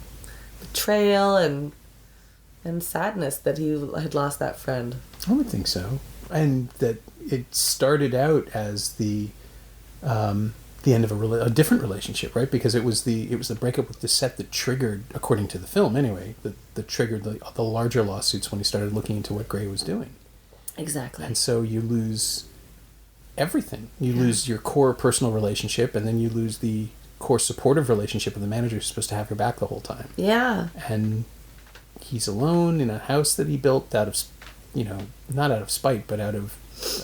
betrayal and sadness that he had lost that friend. I would think so. And that it started out as the end of a different relationship, right? Because it was the breakup with the set that triggered, according to the film anyway, that triggered the larger lawsuits when he started looking into what Gray was doing. Exactly. And so you lose everything. You lose your core personal relationship, and then you lose the core supportive relationship with the manager who's supposed to have your back the whole time. Yeah. And he's alone in a house that he built out of, you know, not out of spite, but out of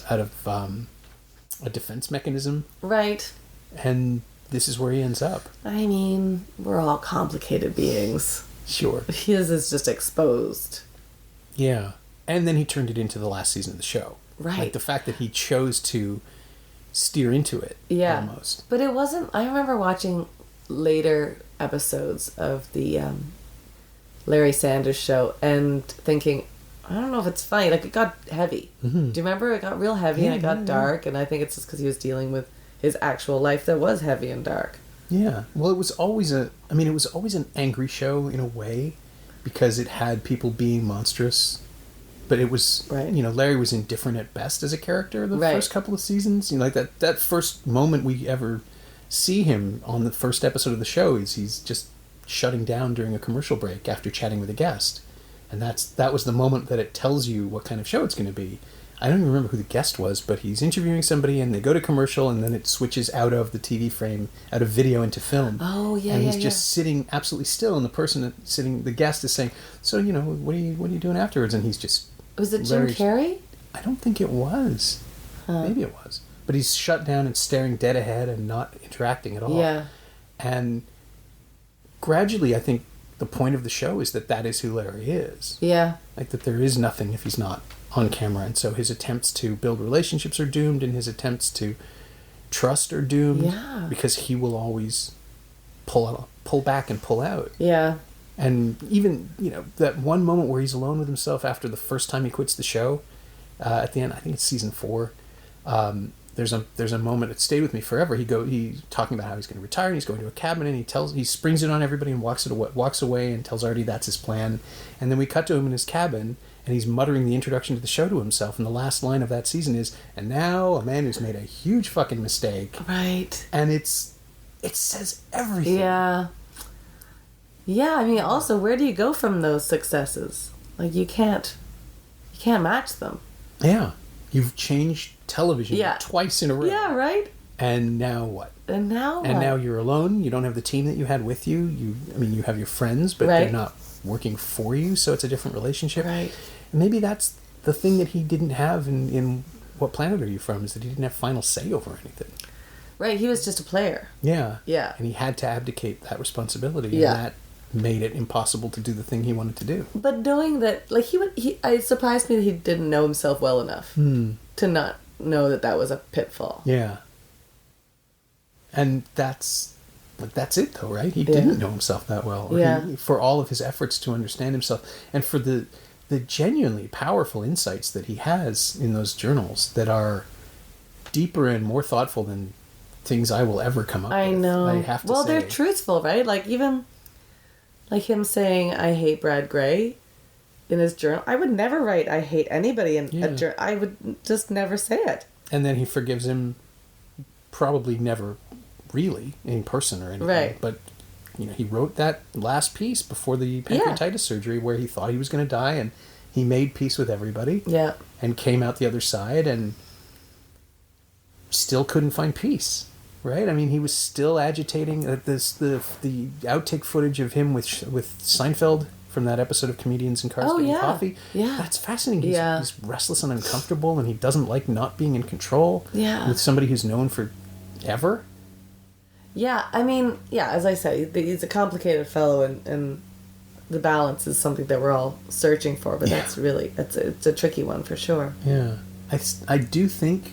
a defense mechanism. Right. And this is where he ends up. I mean, we're all complicated beings. Sure. His is just exposed. Yeah. And then he turned it into the last season of the show. Right. Like the fact that he chose to steer into it. Yeah. Almost. But it wasn't, I remember watching later episodes of the Larry Sanders Show and thinking, I don't know if it's funny. Like, it got heavy. Mm-hmm. Do you remember? It got real heavy and it got dark. And I think it's just because he was dealing with his actual life that was heavy and dark. Yeah. Well, it was always an angry show in a way because it had people being monstrous. But it was, you know, Larry was indifferent at best as a character the first couple of seasons. You know, like that first moment we ever see him on the first episode of the show is he's just shutting down during a commercial break after chatting with a guest. And that was the moment that it tells you what kind of show it's going to be. I don't even remember who the guest was, but he's interviewing somebody and they go to commercial and then it switches out of the TV frame, out of video into film. Oh, yeah, and he's just sitting absolutely still and the person sitting, the guest is saying, so, you know, what are you doing afterwards? And he's just... Was it Jim Carrey? I don't think it was. Maybe it was. But he's shut down and staring dead ahead and not interacting at all. Yeah. And gradually, I think the point of the show is that is who Larry is. Yeah. Like that there is nothing if he's not on camera. And so his attempts to build relationships are doomed and his attempts to trust are doomed. Yeah. Because he will always pull back and pull out. Yeah. And even, you know, that one moment where he's alone with himself after the first time he quits the show, at the end, I think it's season 4, there's a moment that stayed with me forever. He's talking about how he's going to retire and he's going to a cabin and he springs it on everybody and walks away and tells Artie that's his plan. And then we cut to him in his cabin and he's muttering the introduction to the show to himself. And the last line of that season is, and now a man who's made a huge fucking mistake. Right. And it says everything. Yeah. Yeah, I mean, also, where do you go from those successes? Like, you can't match them. Yeah. You've changed television twice in a row. Yeah, right? And now what? And now what? And now you're alone. You don't have the team that you had with you. You have your friends, but they're not working for you, so it's a different relationship. Right. And maybe that's the thing that he didn't have in what planet are you from is that he didn't have final say over anything. Right, he was just a player. Yeah. Yeah. And he had to abdicate that responsibility. Yeah. And that made it impossible to do the thing he wanted to do. But knowing that, like, it surprised me that he didn't know himself well enough to not know that that was a pitfall. Yeah. And that's it though, right? He didn't know himself that well. Or for all of his efforts to understand himself, and for the genuinely powerful insights that he has in those journals that are deeper and more thoughtful than things I will ever come up with. I know. I have to say. Well, they're truthful, right? Like, even like him saying, "I hate Brad Gray" in his journal. I would never write, "I hate anybody" in a journal. I would just never say it. And then he forgives him, probably never really in person or anything. Right. But, he wrote that last piece before the pancreatitis surgery where he thought he was going to die, and he made peace with everybody. Yeah. And came out the other side and still couldn't find peace. Right? I mean, he was still agitating. The outtake footage of him with Seinfeld from that episode of Comedians in Cars Getting Coffee. Yeah. That's fascinating. He's restless and uncomfortable, and he doesn't like not being in control. Yeah. With somebody who's known for ever. Yeah, I mean, as I said, he's a complicated fellow, and the balance is something that we're all searching for. But that's really it's a tricky one for sure. Yeah, I do think,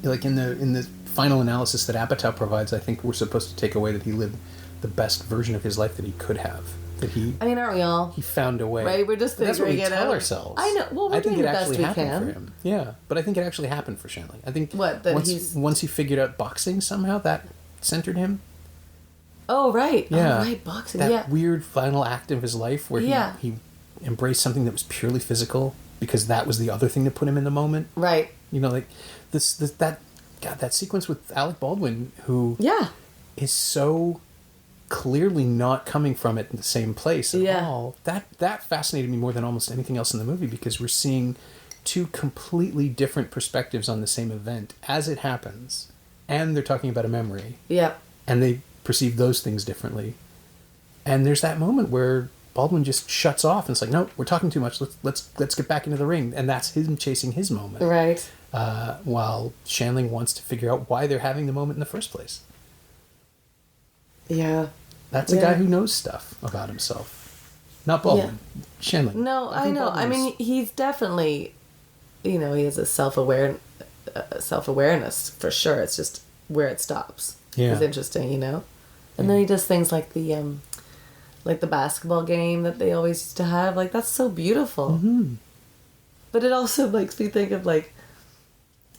like in the final analysis that Apatow provides, I think we're supposed to take away that he lived the best version of his life that he could have. That he. I mean, aren't we all? He found a way. Right, we're just figuring it out. That's what we tell ourselves. I know. Well, we're doing the best we can. I think it actually happened for him. Yeah, but I think it actually happened for Shandling. I think once he figured out boxing somehow, that centered him. Oh right, yeah, right, boxing. That weird final act of his life where he embraced something that was purely physical because that was the other thing that put him in the moment. Right. Like that sequence with Alec Baldwin, who is so clearly not coming from it in the same place at all. That fascinated me more than almost anything else in the movie because we're seeing two completely different perspectives on the same event as it happens, and they're talking about a memory. Yeah. And they perceive those things differently. And there's that moment where Baldwin just shuts off and it's like, no, we're talking too much. Let's get back into the ring. And that's him chasing his moment. Right. While Shandling wants to figure out why they're having the moment in the first place. Yeah. That's a guy who knows stuff about himself. Not Baldwin. Yeah. Shandling. No, I know. I mean, he's definitely, he has a self-awareness for sure. It's just where it stops. Yeah. It's interesting, And then he does things like the basketball game that they always used to have. Like, that's so beautiful. Mm-hmm. But it also makes me think of, like,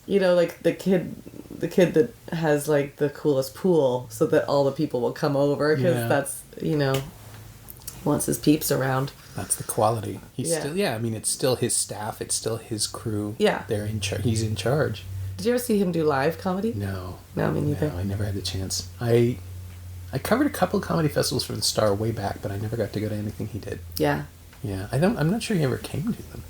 like the kid that has, like, the coolest pool so that all the people will come over because that's, he wants his peeps around. That's the quality. He's still, I mean, it's still his staff. It's still his crew. Yeah. They're in charge. He's in charge. Did you ever see him do live comedy? No. No, me neither. No, I never had the chance. I covered a couple of comedy festivals for the Star way back, but I never got to go to anything he did. Yeah. Yeah. I'm not sure he ever came to them.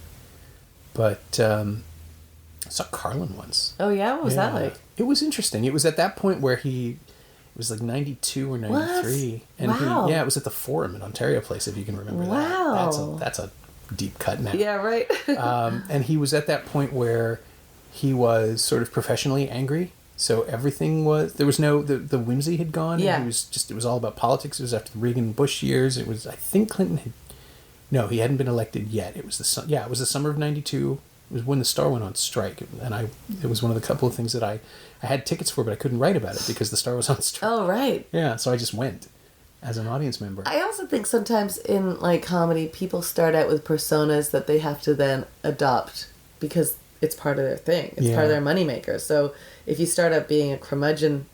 But I saw Carlin once. Oh yeah? What was that like? It was interesting. It was at that point where it was like 92 or 93. What? And wow. it was at the Forum in Ontario Place, if you can remember that. Wow. That's a deep cut now. Yeah, right. And he was at that point where he was sort of professionally angry. So everything there was no, the whimsy had gone. Yeah. And it was all about politics. It was after the Reagan Bush years. It was, I think Clinton he hadn't been elected yet. It was it was the summer of 92. It was when the Star went on strike. And it was one of the couple of things that I had tickets for, but I couldn't write about it because the Star was on strike. Oh, right. Yeah. So I just went as an audience member. I also think sometimes in, like, comedy, people start out with personas that they have to then adopt because it's part of their thing. It's part of their moneymaker. So if you start out being a curmudgeon,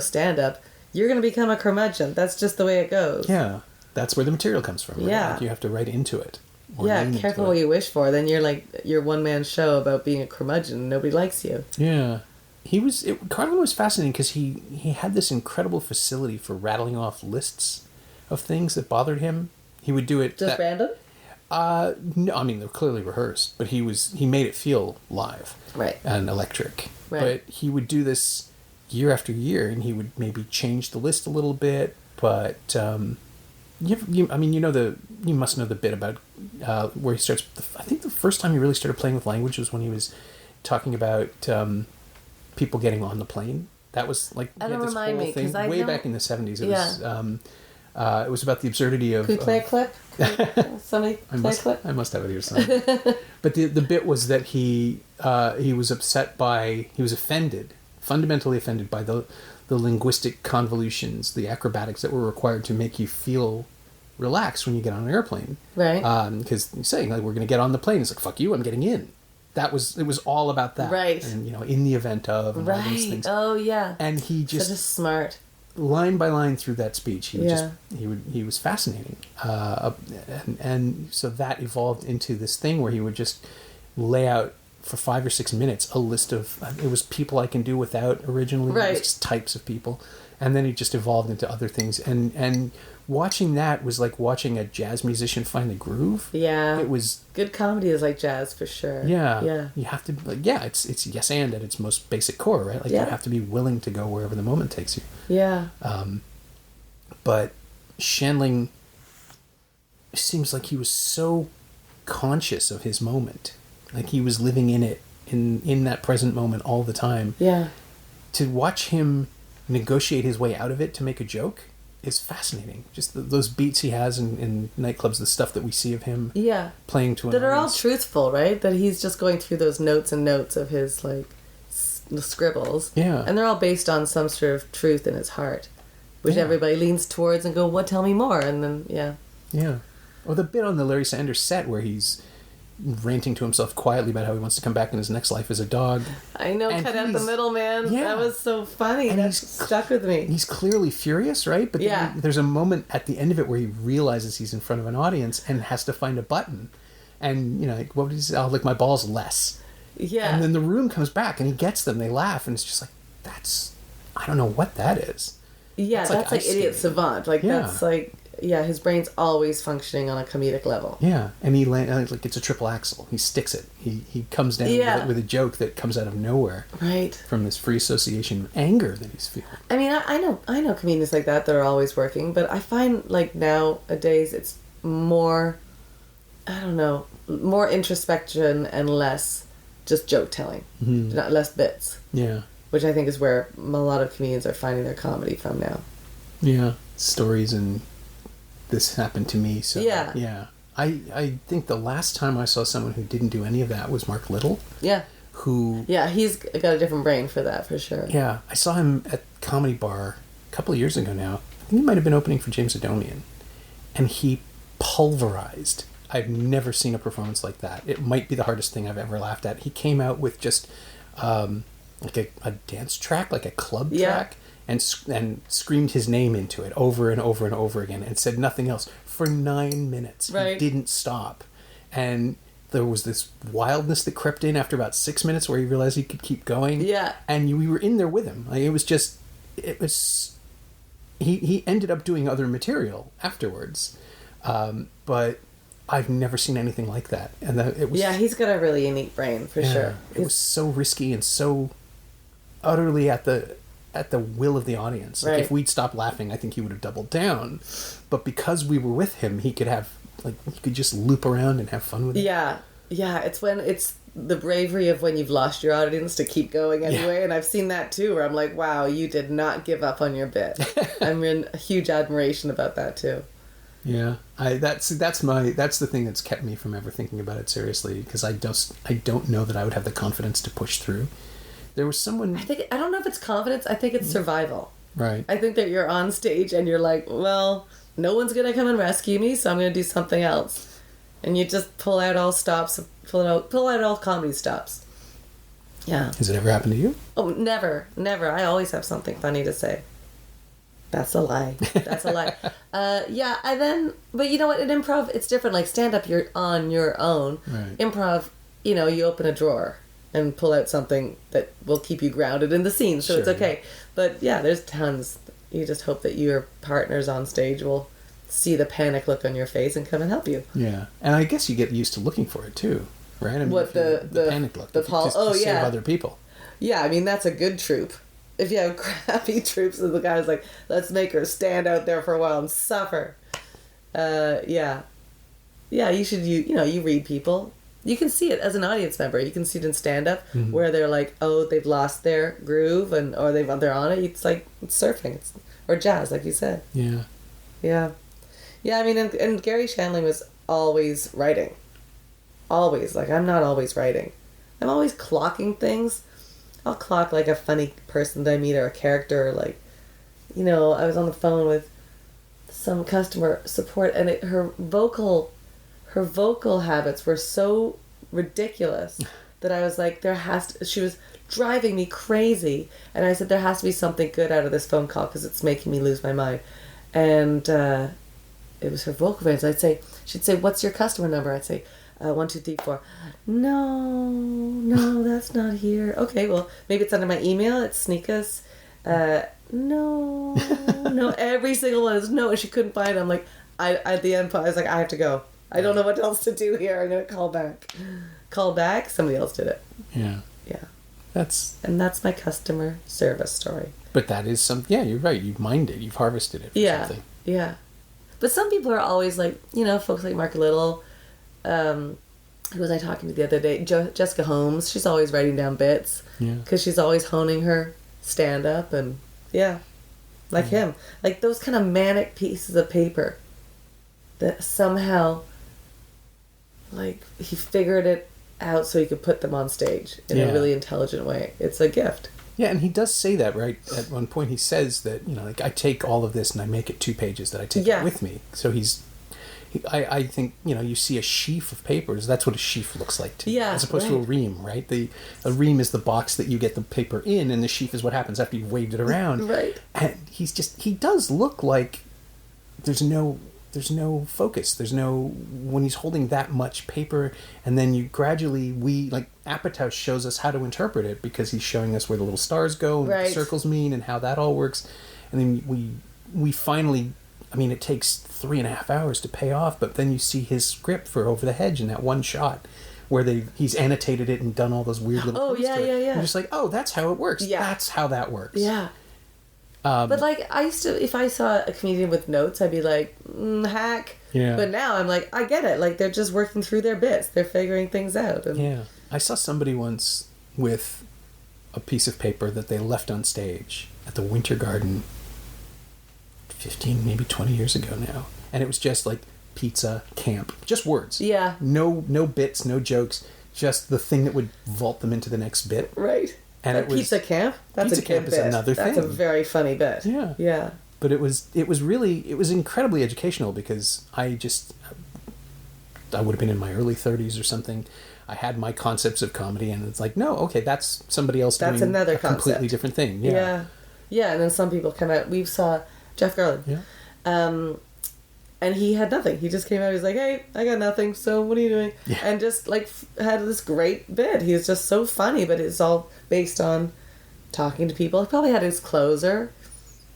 stand-up, you're going to become a curmudgeon. That's just the way it goes. Yeah. That's where the material comes from. Right? Yeah. Like you have to write into it. Yeah, careful what you wish for. Then you're like your one-man show about being a curmudgeon and nobody likes you. Yeah. Carlin was fascinating because he had this incredible facility for rattling off lists of things that bothered him. He would do it... Just random? No, I mean, they're clearly rehearsed, but he made it feel live. Right. And electric. Right. But he would do this year after year, and he would maybe change the list a little bit, but, you must know the bit about, where he starts, I think the first time he really started playing with language was when he was talking about people getting on the plane. That was like I don't this remind whole me, thing 'cause I way know- back in the 70s. It Yeah. was about the absurdity of. Could we play a clip? Somebody play a clip? I must have it here somewhere. But the bit was that he was offended, fundamentally offended by the linguistic convolutions, the acrobatics that were required to make you feel relaxed when you get on an airplane. Right. Because he's saying, like, we're going to get on the plane. It's like, fuck you, I'm getting in. It was all about that. Right. And, in the event of, and all these Right. things. Oh, yeah. And he Such a just, smart. line by line through that speech, Yeah. he was fascinating. And so that evolved into this thing where he would just lay out for 5 or 6 minutes a list of, it was people I can do without originally. Right. It was just types of people. And then it just evolved into other things. And watching that was like watching a jazz musician find the groove. Yeah. It was, Good comedy is like jazz for sure. yeah. Yeah. You have to, like, it's yes and at its most basic core, right? Like, Yeah. you have to be willing to go wherever the moment takes you. Yeah. But Shandling seems like he was so conscious of his moment. Like he was living in it, in that present moment all the time. Yeah. To watch him negotiate his way out of it to make a joke is fascinating. Just those beats he has in nightclubs, the stuff that we see of him Yeah. playing to an That are all audience. truthful, right? That he's just going through those notes and notes of his, like, scribbles. Yeah. And they're all based on some sort of truth in his heart, which Yeah. everybody leans towards and go, what, tell me more? And then, yeah. Yeah. Or the bit on the Larry Sanders set where he's ranting to himself quietly about how he wants to come back in his next life as a dog. I know, And cut out the he's- middle, man. Yeah. That was so funny. And That he's stuck with me. He's clearly furious, right? But Yeah. then there's a moment at the end of it where he realizes he's in front of an audience and has to find a button. And, like, what would he say? I'll lick my balls less. Yeah. And then the room comes back and he gets them. They laugh. And it's just like, I don't know what that is. Yeah, That's that's like like ice idiot skating. savant. Like, Yeah. that's like, yeah, his brain's always functioning on a comedic level. Yeah. And he, like, it's a triple axel. He sticks it. He comes down Yeah. with a joke that comes out of nowhere Right. from this free association anger that he's feeling. I mean, I know comedians like that are always working, but I find like nowadays it's more, I don't know, more introspection and less just joke telling, not less bits, Yeah. which I think is where a lot of comedians are finding their comedy from now. Yeah. Stories and this happened to me. So Yeah. Yeah. I think the last time I saw someone who didn't do any of that was Mark Little, Yeah, who, yeah, he's got a different brain for that for sure. yeah, I saw him at Comedy Bar a couple of years ago now. I think he might have been opening for James Adomian. And he pulverized. I've never seen a performance like that. It might be the hardest thing I've ever laughed at. He came out with just like a dance track, like a club Yeah. track, and screamed his name into it over and over and over again and said nothing else for 9 minutes. Right. He didn't stop. And there was this wildness that crept in after about 6 minutes where he realized he could keep going. Yeah. And we were in there with him. Like, he ended up doing other material afterwards. But I've never seen anything like that. And it was, Yeah, he's got a really unique brain for yeah, sure. it was so risky and so utterly at the will of the audience. Like, Right. if we'd stopped laughing, I think he would have doubled down. But because we were with him, he could just loop around and have fun with it. Yeah, yeah. It's the bravery of when you've lost your audience to keep going anyway. Yeah. And I've seen that too, where I'm like, wow, you did not give up on your bit. I'm in huge admiration about that too. Yeah, that's the thing that's kept me from ever thinking about it seriously, because I don't know that I would have the confidence to push through. There was someone, I don't know if it's confidence. I think it's survival. right? I think that you're on stage and you're like, well, no one's gonna come and rescue me, so I'm gonna do something else. And you just pull out all stops, pull out all comedy stops. Yeah. Has it ever happened to you? Oh, never. I always have something funny to say. That's a lie. That's a lie. Yeah, and then, but you know what? In improv, it's different. Like stand-up, you're on your own. Right. Improv, you open a drawer and pull out something that will keep you grounded in the scene, so it's Sure, okay. But yeah, there's tons. You just hope that your partners on stage will see the panic look on your face and come and help you. Yeah, and I guess you get used to looking for it too, right? I mean, What, if you- the panic look, the if you Paul- just oh, to yeah. save other people. Yeah, I mean, that's a good troupe. If you have crappy troops and the guy's like, let's make her stand out there for a while and suffer. Yeah. Yeah, you should, you read people. You can see it as an audience member. You can see it in stand-up where they're like, oh, they've lost their groove or they're on it. It's like it's surfing or jazz, like you said. Yeah. Yeah. Yeah, I mean, and Garry Shandling was always writing. Always. Like, I'm not always writing. I'm always clocking things. I'll clock, like, a funny person that I meet or a character. Or like, you know, I was on the phone with some customer support, and her vocal habits were so ridiculous that I was like, she was driving me crazy. And I said, there has to be something good out of this phone call because it's making me lose my mind. And it was her vocal range. She'd say, what's your customer number? I'd say, 1, 2, 3, 4. No, that's not here. Okay, well, maybe it's under my email. It's Snieckus. No. Every single one is no, and she couldn't find it. I'm like, at the end, I was like, I have to go. I don't know what else to do here. I'm going to call back. Call back. Somebody else did it. Yeah. Yeah. That's my customer service story. But that is yeah, you're right. You've mined it. You've harvested it for something. Yeah. But some people are always like, you know, folks like Mark Little, who was I talking to the other day? Jessica Holmes. She's always writing down bits. Yeah. Because she's always honing her stand-up and, yeah. Like him. Like those kind of manic pieces of paper that somehow, like, he figured it out so he could put them on stage in a really intelligent way. It's a gift. Yeah, and he does say that, right? At one point he says that, you know, like, I take all of this and I make it 2 pages that I take it with me. So I think, you know, you see a sheaf of papers. That's what a sheaf looks like to me, as opposed to a ream, right? A ream is the box that you get the paper in, and the sheaf is what happens after you've waved it around. Right. And he does look like there's no focus. There's no, when he's holding that much paper, and then you gradually, like Apatow shows us how to interpret it because he's showing us where the little stars go and what the circles mean and how that all works. And then we finally, I mean, it takes 3.5 hours to pay off, but then you see his script for Over the Hedge in that one shot where he's annotated it and done all those weird little things to it. I'm just like, oh, that's how it works. Yeah. That's how that works. Yeah. But like, I used to, if I saw a comedian with notes, I'd be like, hack. Yeah. But now I'm like, I get it. Like, they're just working through their bits. They're figuring things out. And yeah. I saw somebody once with a piece of paper that they left on stage at the Winter Garden 15, maybe 20 years ago now. And it was just like pizza, camp, just words. Yeah. No bits, no jokes, just the thing that would vault them into the next bit. Right. And it was pizza camp. That's pizza a good camp bit. is another thing. That's a very funny bit. Yeah. Yeah. But it was incredibly educational because I would have been in my early 30s or something. I had my concepts of comedy, and it's like, no, okay, that's somebody else doing another a completely different thing. Yeah. Yeah, and then some people come out. We saw Jeff Garland. Yeah. And he had nothing. He just came out. He was like, "Hey, I got nothing. So what are you doing?" Yeah. And just like had this great bit. He was just so funny, but it's all based on talking to people. He probably had his closer,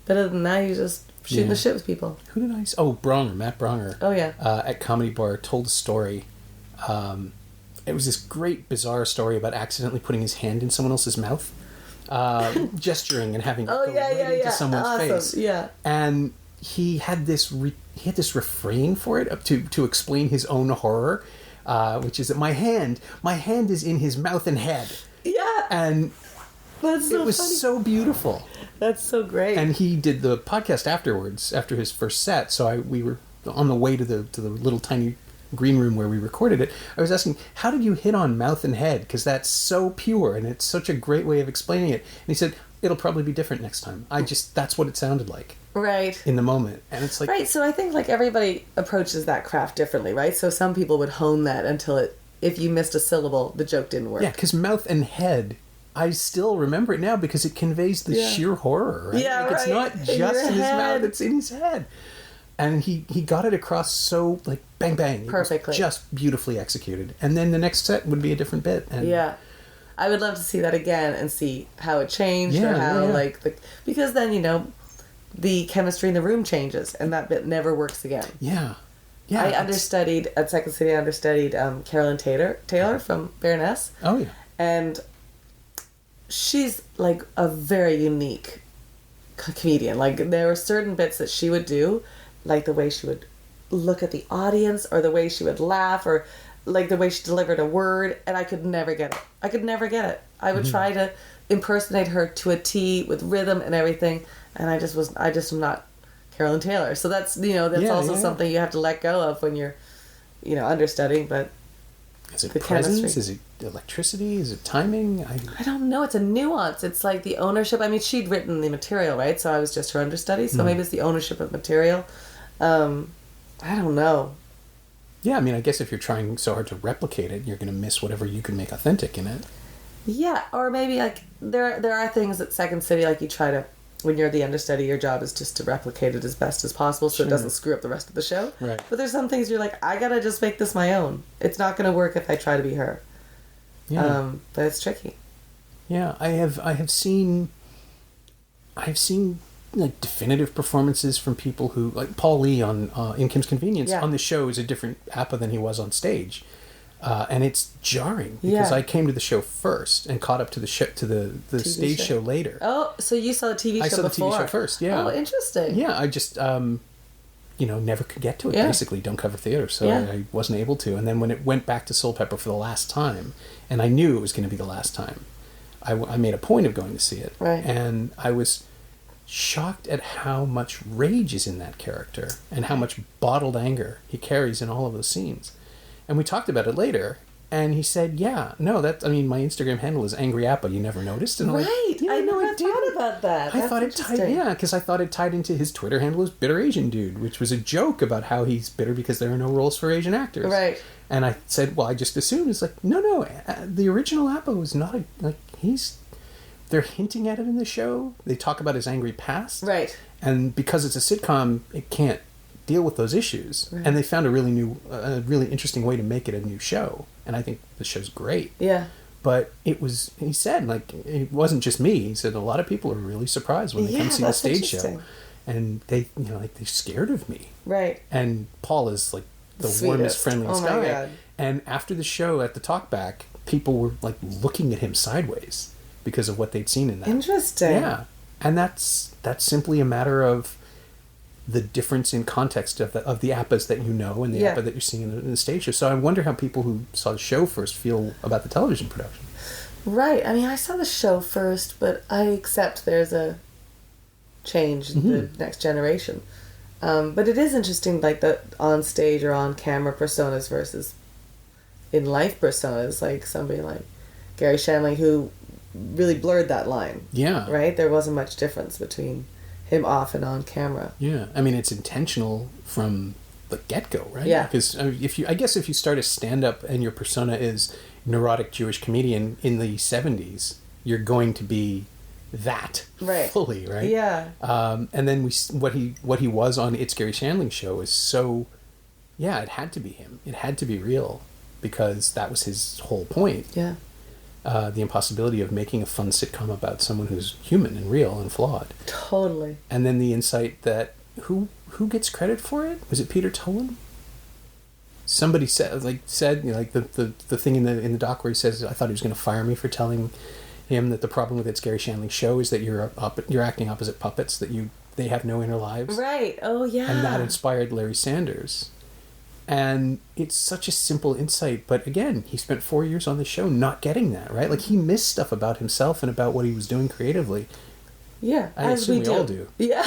but other than that, he was just shooting the shit with people. Who did I? Oh, Matt Bronger. Oh yeah. At Comedy Bar, told a story. It was this great, bizarre story about accidentally putting his hand in someone else's mouth, gesturing and having it go right into someone's face. Yeah. And he had this refrain for it to explain his own horror, which is that my hand is in his mouth and head. Yeah. And that's so it was funny. So beautiful. That's so great. And he did the podcast afterwards, after his first set. So we were on the way to the little tiny green room where we recorded it. I was asking, how did you hit on mouth and head? Because that's so pure and it's such a great way of explaining it. And he said, it'll probably be different next time. That's what it sounded like. Right. In the moment. And it's like... Right, so I think like everybody approaches that craft differently, right? So some people would hone that until if you missed a syllable, the joke didn't work. Yeah, because mouth and head, I still remember it now because it conveys the sheer horror, right? Yeah, like, it's not just in his mouth, it's in his head. And he got it across so, like, bang, bang. Perfectly. Just beautifully executed. And then the next set would be a different bit. And yeah. I would love to see that again and see how it changed or how, like, because then, the chemistry in the room changes and that bit never works again. Yeah. Yeah. I understudied, at Second City, Carolyn Taylor from Baroness. Oh, yeah. And she's, like, a very unique comedian. Like, there were certain bits that she would do, like the way she would look at the audience or the way she would laugh or like the way she delivered a word, and I could never get it. I would try to impersonate her to a T with rhythm and everything, and I just am not Carolyn Taylor. So that's, also something you have to let go of when you're, understudying, but is it the presence? chemistry. Is it electricity? Is it timing? I don't know. It's a nuance. It's like the ownership. I mean, she'd written the material, right? So I was just her understudy. So maybe it's the ownership of material. I don't know. Yeah, I mean, I guess if you're trying so hard to replicate it, you're going to miss whatever you can make authentic in it. Yeah, or maybe like there are things at Second City, like you try to, when you're the understudy, your job is just to replicate it as best as possible so it doesn't screw up the rest of the show. Right. But there's some things you're like, I gotta just make this my own. It's not gonna work if I try to be her. Yeah. But it's tricky. Yeah, I have seen like definitive performances from people who, like Paul Lee on In Kim's Convenience on the show is a different Appa than he was on stage. And it's jarring because I came to the show first and caught up to the stage show later. Oh, so you saw the TV show I saw before. the TV show first, yeah. Oh, interesting. Yeah, I just, never could get to it, basically. Don't cover theater, so I wasn't able to. And then when it went back to Soul Pepper for the last time, and I knew it was going to be the last time, I made a point of going to see it. Right. And I was shocked at how much rage is in that character and how much bottled anger he carries in all of those scenes. And we talked about it later, and he said, my Instagram handle is Angry Appa. You never noticed? And I'm like, I never thought about that. I thought it tied, because I thought it tied into his Twitter handle as Bitter Asian Dude, which was a joke about how he's bitter because there are no roles for Asian actors. Right. And I said, well, I just assumed. It's like, no, the original Appa was not they're hinting at it in the show. They talk about his angry past. Right. And because it's a sitcom, it can't deal with those issues. Right. And they found a really interesting way to make it a new show. And I think the show's great. Yeah. But he said, like, it wasn't just me. He said a lot of people are really surprised when they come see the stage show. And they, they're scared of me. Right. And Paul is like the Sweetest. warmest, friendliest guy. My God. And after the show at the talkback, people were like looking at him sideways because of what they'd seen in that. Interesting. Yeah. And that's simply a matter of the difference in context of the Appas that you know and the Appa that you're seeing in the stage show. So I wonder how people who saw the show first feel about the television production. Right. I mean, I saw the show first, but I accept there's a change in the next generation. But it is interesting, like the on stage or on camera personas versus in life personas, like somebody like Garry Shandling, who really blurred that line. Yeah. Right? There wasn't much difference between him off and on camera. Yeah. I mean, it's intentional from the get-go, right? Yeah. Because if you start a stand-up and your persona is neurotic Jewish comedian in the 70s, you're going to be that fully, right? Yeah. And then what he was on It's Garry Shandling's show is so, it had to be him. It had to be real because that was his whole point. Yeah. The impossibility of making a fun sitcom about someone who's human and real and flawed. Totally. And then the insight that who gets credit for it? Was it Peter Tolan? Somebody said the thing in the doc where he says, I thought he was going to fire me for telling him that the problem with It's Garry Shandling's show is that you're acting opposite puppets, that they have no inner lives. Right. Oh yeah. And that inspired Larry Sanders. And it's such a simple insight, but again, he spent 4 years on the show not getting that, right? Like, he missed stuff about himself and about what he was doing creatively. Yeah, I assume we all do. Yeah.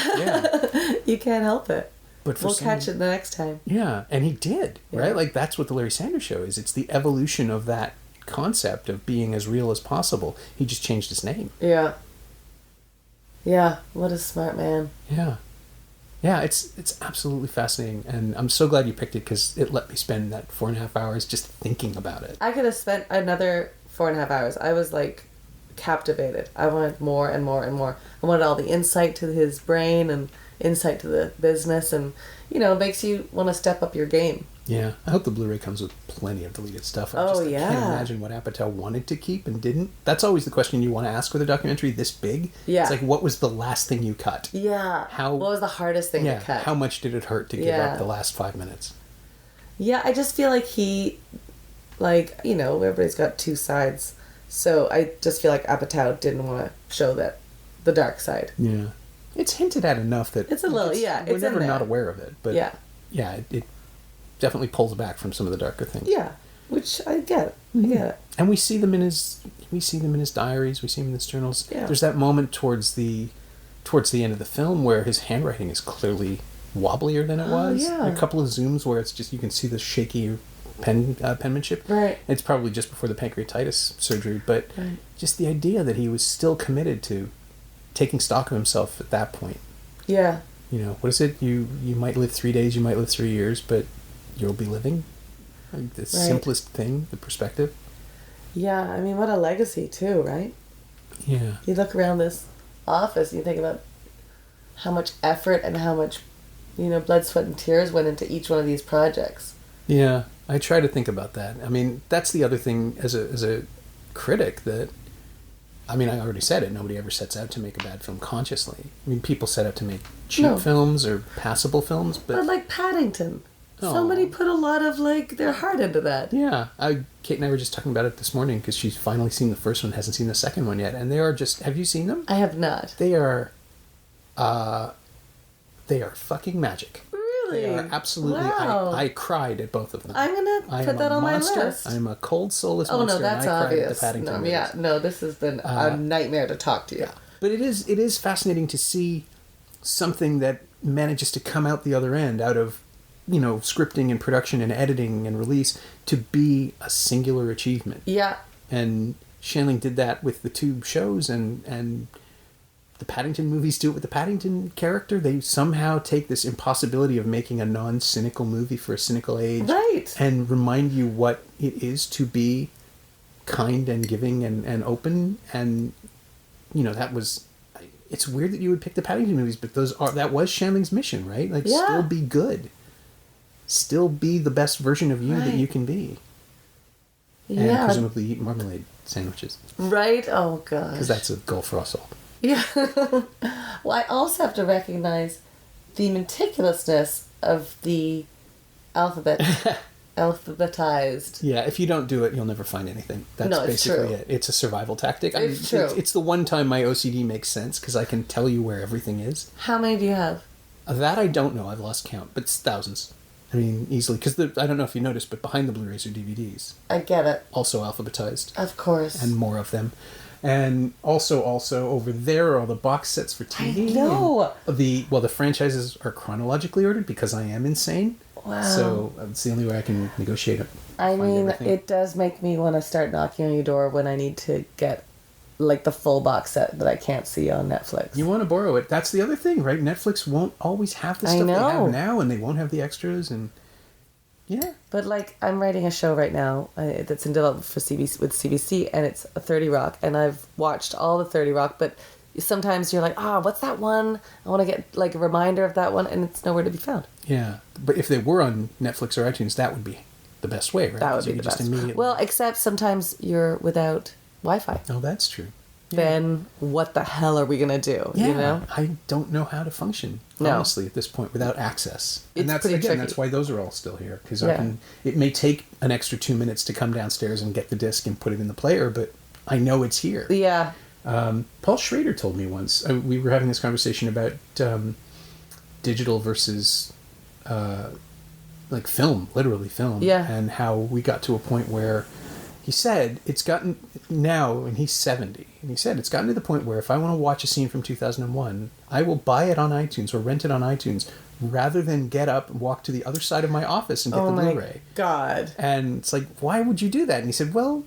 You can't help it. But we'll catch it the next time. Yeah, and he did, right? Like, that's what the Larry Sanders Show is. It's the evolution of that concept of being as real as possible. He just changed his name. Yeah. Yeah, what a smart man. Yeah. Yeah, it's absolutely fascinating, and I'm so glad you picked it because it let me spend that 4.5 hours just thinking about it. I could have spent another 4.5 hours. I was like captivated. I wanted more and more and more. I wanted all the insight to his brain and insight to the business, and it makes you want to step up your game. Yeah, I hope the Blu-ray comes with plenty of deleted stuff. I can't imagine what Apatow wanted to keep and didn't. That's always the question you want to ask with a documentary this big. Yeah. It's like, what was the last thing you cut? Yeah. What was the hardest thing to cut? How much did it hurt to give up the last 5 minutes? Yeah, I just feel like everybody's got two sides. So I just feel like Apatow didn't want to show the dark side. Yeah. It's hinted at enough that... It's a little, we're never not aware of it. But it definitely pulls back from some of the darker things. Yeah. Which I get. I get it. And we see them in his diaries. We see him in his journals. Yeah. There's that moment towards the end of the film where his handwriting is clearly wobblier than it was. Yeah. A couple of zooms where it's just you can see the shaky penmanship. Right. It's probably just before the pancreatitis surgery, but Right. just the idea that he was still committed to taking stock of himself at that point. Yeah. You know, what is it? You might live 3 days, you might live 3 years, but you'll be living. Like the simplest thing, the perspective. Yeah, I mean, what a legacy too, right? Yeah. You look around this office and you think about how much effort and how much, blood, sweat, and tears went into each one of these projects. Yeah, I try to think about that. I mean, that's the other thing as a critic that, I mean, I already said it. Nobody ever sets out to make a bad film consciously. I mean, people set out to make cheap films or passable films, but like Paddington. Oh. Somebody put a lot of, their heart into that. Yeah. Kate and I were just talking about it this morning because she's finally seen the first one, hasn't seen the second one yet. And they are just... Have you seen them? I have not. They are fucking magic. Really? They are absolutely... Wow. I cried at both of them. I'm going to put that on my list. I'm a cold, soulless Oh, monster. no, that's and I cried obvious. at the Paddington movies. Yeah, no, this has been a nightmare to talk to you. Yeah. But it is fascinating to see something that manages to come out the other end, out of, scripting and production and editing and release, to be a singular achievement. Yeah. And Shandling did that with the two shows, and the Paddington movies do it with the Paddington character. They somehow take this impossibility of making a non-cynical movie for a cynical age, Right, and remind you what it is to be kind and giving and open. And that was... It's weird that you would pick the Paddington movies, but that was Shandling's mission, right? Like, Yeah. Still be good. Still be the best version of you that you can be. And Yeah. presumably eat marmalade sandwiches. Right? Oh, gosh. Because that's a goal for us all. Yeah. Well, I also have to recognize the meticulousness of the alphabetized. Yeah, if you don't do it, you'll never find anything. That's No, it's basically true. it. It's a survival tactic. It's true. It's the one time my OCD makes sense, because I can tell you where everything is. How many do you have? That I don't know. I've lost count, but it's thousands. I mean, easily. Because I don't know if you noticed, but behind the Blu-rays are DVDs. I get it. Also alphabetized. Of course. And more of them. And also over there are all the box sets for TV. I know. The franchises are chronologically ordered because I am insane. Wow. So it's the only way I can negotiate it. I mean, everything. it does make me want to start knocking on your door when I need to get, the full box set that I can't see on Netflix. You want to borrow it. That's the other thing, right? Netflix won't always have the I stuff they know. have now, and they won't have the extras, and... Yeah. But, I'm writing a show right now that's in development for CBC, with CBC, and it's a 30 Rock, and I've watched all the 30 Rock, but sometimes you're like, what's that one? I want to get, a reminder of that one, and it's nowhere to be found. Yeah. But if they were on Netflix or iTunes, that would be the best way, right? That would So be you the just best. immediately... Well, except sometimes you're without Wi-Fi. Oh, that's true. Then what the hell are we going to do, Yeah, I don't know how to function, honestly, at this point, without access. It's And that's, pretty again, tricky. that's why those are all still here. Because Yeah. it may take an extra 2 minutes to come downstairs and get the disc and put it in the player, but I know it's here. Yeah. Paul Schrader told me once, we were having this conversation about digital versus film, literally film, Yeah. and how we got to a point where he said it's gotten now, and he's 70, and he said it's gotten to the point where if I want to watch a scene from 2001, I will buy it on iTunes or rent it on iTunes rather than get up and walk to the other side of my office and get the Blu-ray. God. And it's like, why would you do that? And he said, well,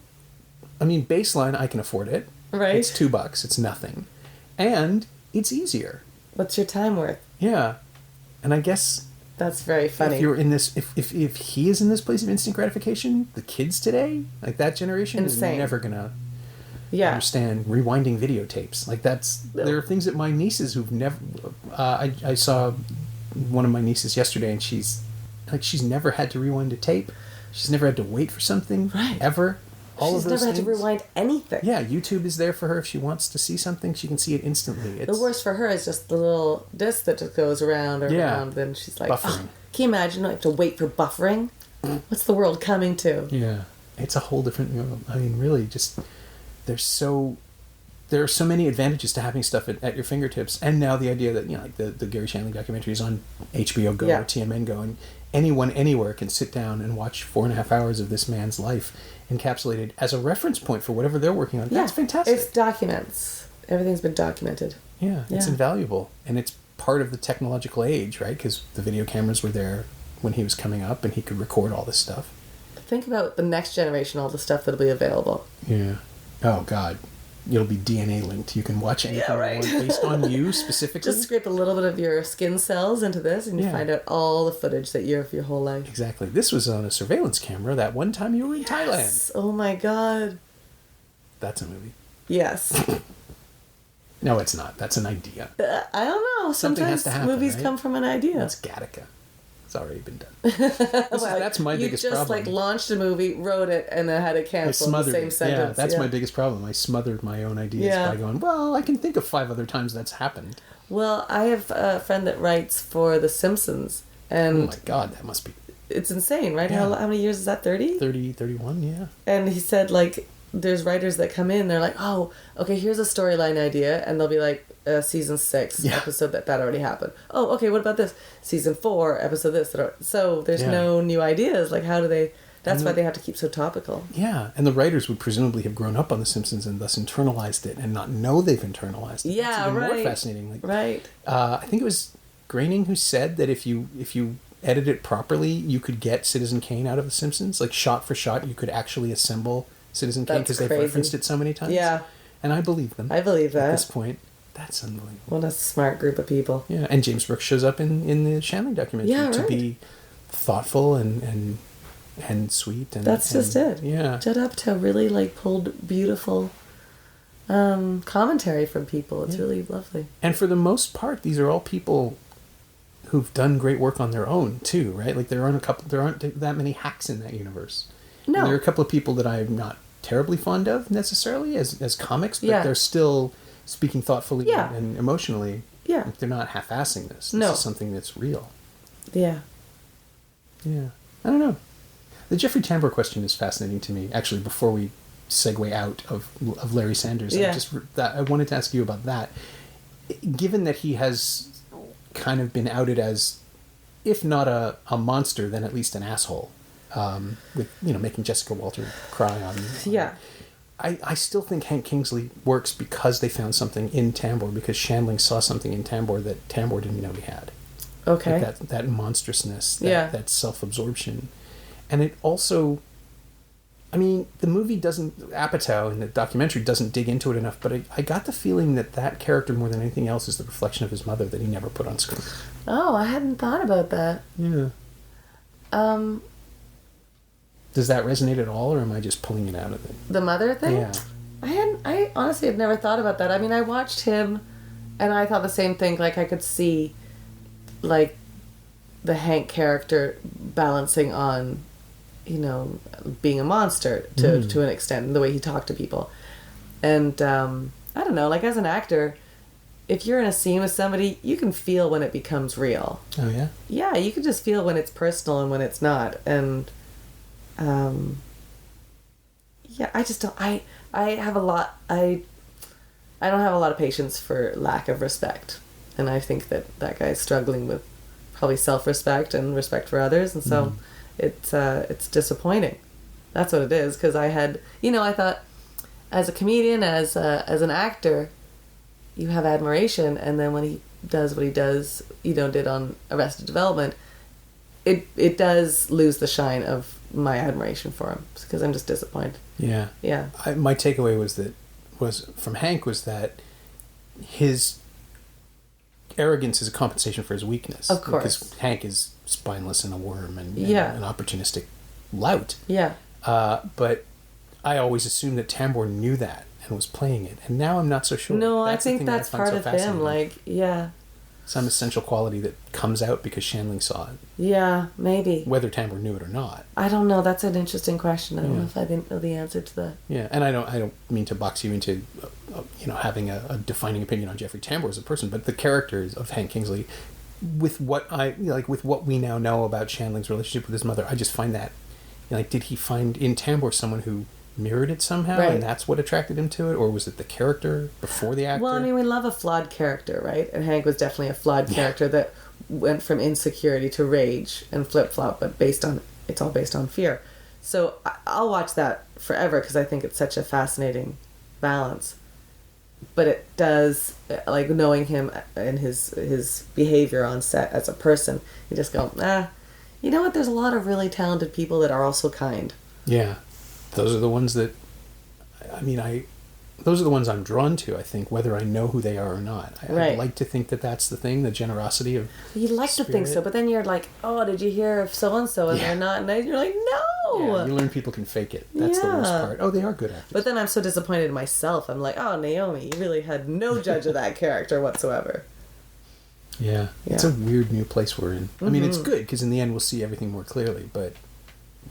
I mean, baseline, I can afford it. Right. It's $2. It's nothing. And it's easier. What's your time worth? Yeah. And I guess That's very funny. if you're in this, if he is in this place of instant gratification, the kids today, like that generation, Insane. is never gonna Yeah. understand rewinding videotapes. Like there are things that my nieces who've never. I saw one of my nieces yesterday, and she's never had to rewind a tape. She's never had to wait for something. Right. Ever. All She's of those never had to things. rewind anything. Yeah, YouTube is there for her. If she wants to see something, she can see it instantly. The worst for her is just the little disc that just goes around and Yeah. around. Then she's like, Buffering. can you imagine? I have to wait for buffering. What's the world coming to? Yeah, it's a whole different. I mean, really, just there are so many advantages to having stuff at your fingertips, and now the idea that like the Garry Shandling documentary is on HBO Go Yeah. or TMN Go, and anyone anywhere can sit down and watch 4.5 hours of this man's life encapsulated as a reference point for whatever they're working on. That's fantastic. It's documents. Everything's been documented. Yeah, it's invaluable. And it's part of the technological age, right? Because the video cameras were there when he was coming up and he could record all this stuff. Think about the next generation, all the stuff that'll be available. Yeah. Oh, God. It'll be DNA linked. You can watch anything you want based on you specifically. Just scrape a little bit of your skin cells into this and you find out all the footage that you're of your whole life. Exactly. This was on a surveillance camera that one time you were in Thailand. Oh my God. That's a movie. Yes. No, it's not. That's an idea. I don't know. Something Sometimes has to happen, movies right? come from an idea. That's Gattaca. It's already been done. That's my biggest problem. You just launched a movie, wrote it, and then had it canceled in the same sentence. Yeah, that's my biggest problem. I smothered my own ideas by going, well, I can think of 5 other times that's happened. Well, I have a friend that writes for The Simpsons. And oh my God, that must be... It's insane, right? Yeah. How many years is that? 30? 30, 31, yeah. And he said, there's writers that come in, they're like, oh, okay, here's a storyline idea, and they'll be like, season 6 episode that already happened. Oh, okay, what about this? Season 4 episode this. So there's no new ideas. Like, how do they... That's why they have to keep so topical. Yeah, and the writers would presumably have grown up on The Simpsons and thus internalized it and not know they've internalized it. Yeah, That's even right. more fascinating. Right. I think it was Groening who said that if you edit it properly, you could get Citizen Kane out of The Simpsons. Like, shot for shot, you could actually assemble Citizen Kane because they've referenced it so many times. Yeah. And I believe them. I believe that. At this point. That's unbelievable. Well, that's a smart group of people. Yeah, and James Brooks shows up in the Shandling documentary to be thoughtful and sweet. And that's just it. Yeah. Judd Apatow really pulled beautiful commentary from people. It's really lovely. And for the most part, these are all people who've done great work on their own too, right? Like there aren't that many hacks in that universe. No. And there are a couple of people that I'm not terribly fond of necessarily as comics, but they're still speaking thoughtfully and emotionally. Yeah. Like they're not half-assing this. This is something that's real. Yeah. Yeah. I don't know. The Jeffrey Tambor question is fascinating to me. Actually, before we segue out of Larry Sanders, I wanted to ask you about that. Given that he has kind of been outed as, if not a monster, then at least an asshole, with making Jessica Walter cry on. I still think Hank Kingsley works because they found something in Tambor, because Shandling saw something in Tambor that Tambor didn't know he had. Okay. Like that monstrousness, that self-absorption. And it also, the movie Apatow in the documentary doesn't dig into it enough, but I got the feeling that character more than anything else is the reflection of his mother that he never put on screen. Oh, I hadn't thought about that. Yeah. Does that resonate at all, or am I just pulling it out of it? The mother thing? Yeah. I honestly had never thought about that. I watched him, and I thought the same thing. Like, I could see, the Hank character balancing on, being a monster to an extent, the way he talked to people. And, I don't know, as an actor, if you're in a scene with somebody, you can feel when it becomes real. Oh, yeah? Yeah, you can just feel when it's personal and when it's not. And, I just don't, I have a lot, I don't have a lot of patience for lack of respect. And I think that guy's struggling with probably self-respect and respect for others. And so it's disappointing. That's what it is. Because I had, I thought as a comedian, as an actor, you have admiration. And then when he does what he does, did on Arrested Development, it does lose the shine of my admiration for him, because I'm just disappointed. Yeah. Yeah. My takeaway was from Hank was that his arrogance is a compensation for his weakness. Of course. Because Hank is spineless and a worm and an opportunistic lout. Yeah. But I always assumed that Tambor knew that and was playing it. And now I'm not so sure. No, I think that's part of him. Some essential quality that comes out because Shandling saw it. Yeah, maybe. Whether Tambor knew it or not. I don't know. That's an interesting question. I don't know if I didn't know the answer to that. Yeah, and I don't mean to box you into, having a defining opinion on Jeffrey Tambor as a person, but the characters of Hank Kingsley, with what with what we now know about Shandling's relationship with his mother, I just find that, did he find in Tambor someone who mirrored it somehow, and that's what attracted him to it, or was it the character before the actor? Well, we love a flawed character, right? And Hank was definitely a flawed character that went from insecurity to rage and flip-flop, but it's all based on fear. So I'll watch that forever because I think it's such a fascinating balance. But it does, like, knowing him and his behavior on set as a person, you just go, you know what, there's a lot of really talented people that are also kind. Yeah. Those are the ones that, those are the ones I'm drawn to, I think, whether I know who they are or not. I like to think that that's the thing, the generosity of You like spirit. to think so, but then you're like, oh, did you hear of so-and-so? And they're not nice. You're like, no! Yeah, you learn people can fake it. That's the worst part. Oh, they are good actors. But then I'm so disappointed in myself. I'm like, oh, Naomi, you really had no judge of that character whatsoever. Yeah. It's a weird new place we're in. I mean, it's good, because in the end we'll see everything more clearly, but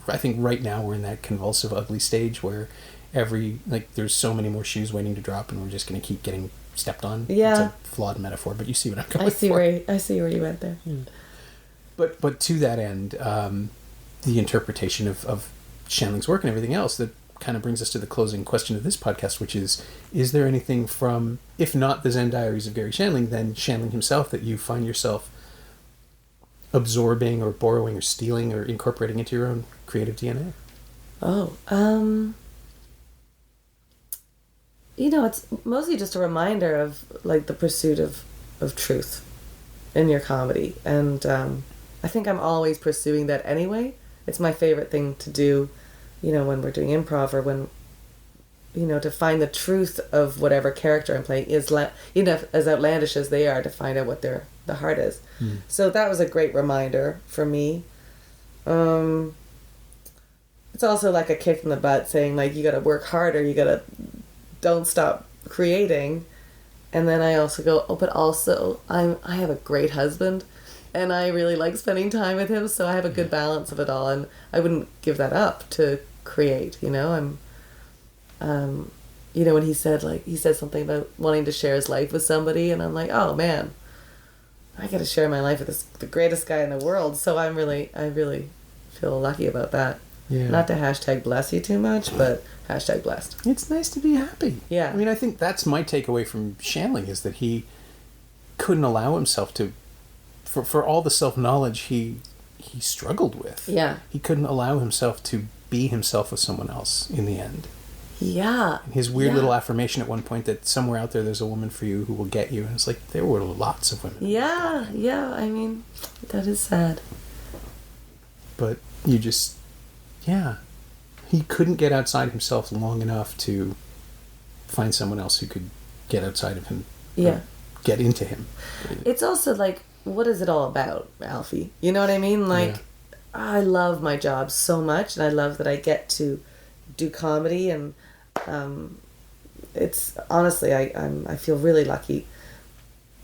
I think right now we're in that convulsive, ugly stage where there's so many more shoes waiting to drop, and we're just going to keep getting stepped on. Yeah. It's a flawed metaphor, but you see what I'm going I see where you went there. Yeah. But to that end, the interpretation of Shandling's work and everything else, that kind of brings us to the closing question of this podcast, which is there anything from, if not the Zen Diaries of Garry Shandling, then Shandling himself, that you find yourself absorbing or borrowing or stealing or incorporating into your own creative DNA? It's mostly just a reminder of, like, the pursuit of truth in your comedy. And I think I'm always pursuing that anyway. It's my favorite thing to do, when we're doing improv, or when, to find the truth of whatever character I'm playing is, as outlandish as they are, to find out what the heart is. So that was a great reminder for me. It's also like a kick in the butt, saying, like, you got to work harder, don't stop creating. And then I also go, but also I have a great husband, and I really like spending time with him, so I have a good balance of it all, and I wouldn't give that up to create. I'm when he said something about wanting to share his life with somebody, and I'm like, oh man, I got to share my life with the greatest guy in the world. So I really feel lucky about that. Yeah. Not to hashtag bless you too much, but hashtag blessed. It's nice to be happy. Yeah. I mean, I think that's my takeaway from Shandling, is that he couldn't allow himself to, for all the self-knowledge he struggled with. Yeah. He couldn't allow himself to be himself with someone else in the end. Yeah. And his weird little affirmation at one point that somewhere out there's a woman for you who will get you. And it's like, there were lots of women. Yeah. Yeah. I mean, that is sad. But you just... Yeah. He couldn't get outside himself long enough to find someone else who could get outside of him. Yeah. Get into him. It's also like, what is it all about, Alfie? You know what I mean? Like, I love my job so much, and I love that I get to do comedy, and it's honestly, I feel really lucky.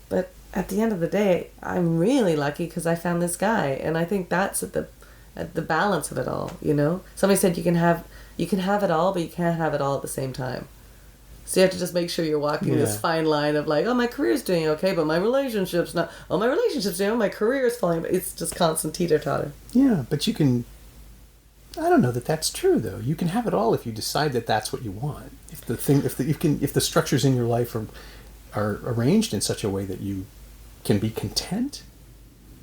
But at the end of the day, I'm really lucky because I found this guy, and I think that's at the balance of it all. Somebody said you can have it all, but you can't have it all at the same time. So you have to just make sure you're walking this fine line of, like, oh, my career's doing okay, but my relationship's not. Oh, my relationship's doing, my career's falling, but it's just constant teeter-totter. Yeah, but you can... I don't know that that's true, though. You can have it all if you decide that that's what you want. If the structures in your life are arranged in such a way that you can be content.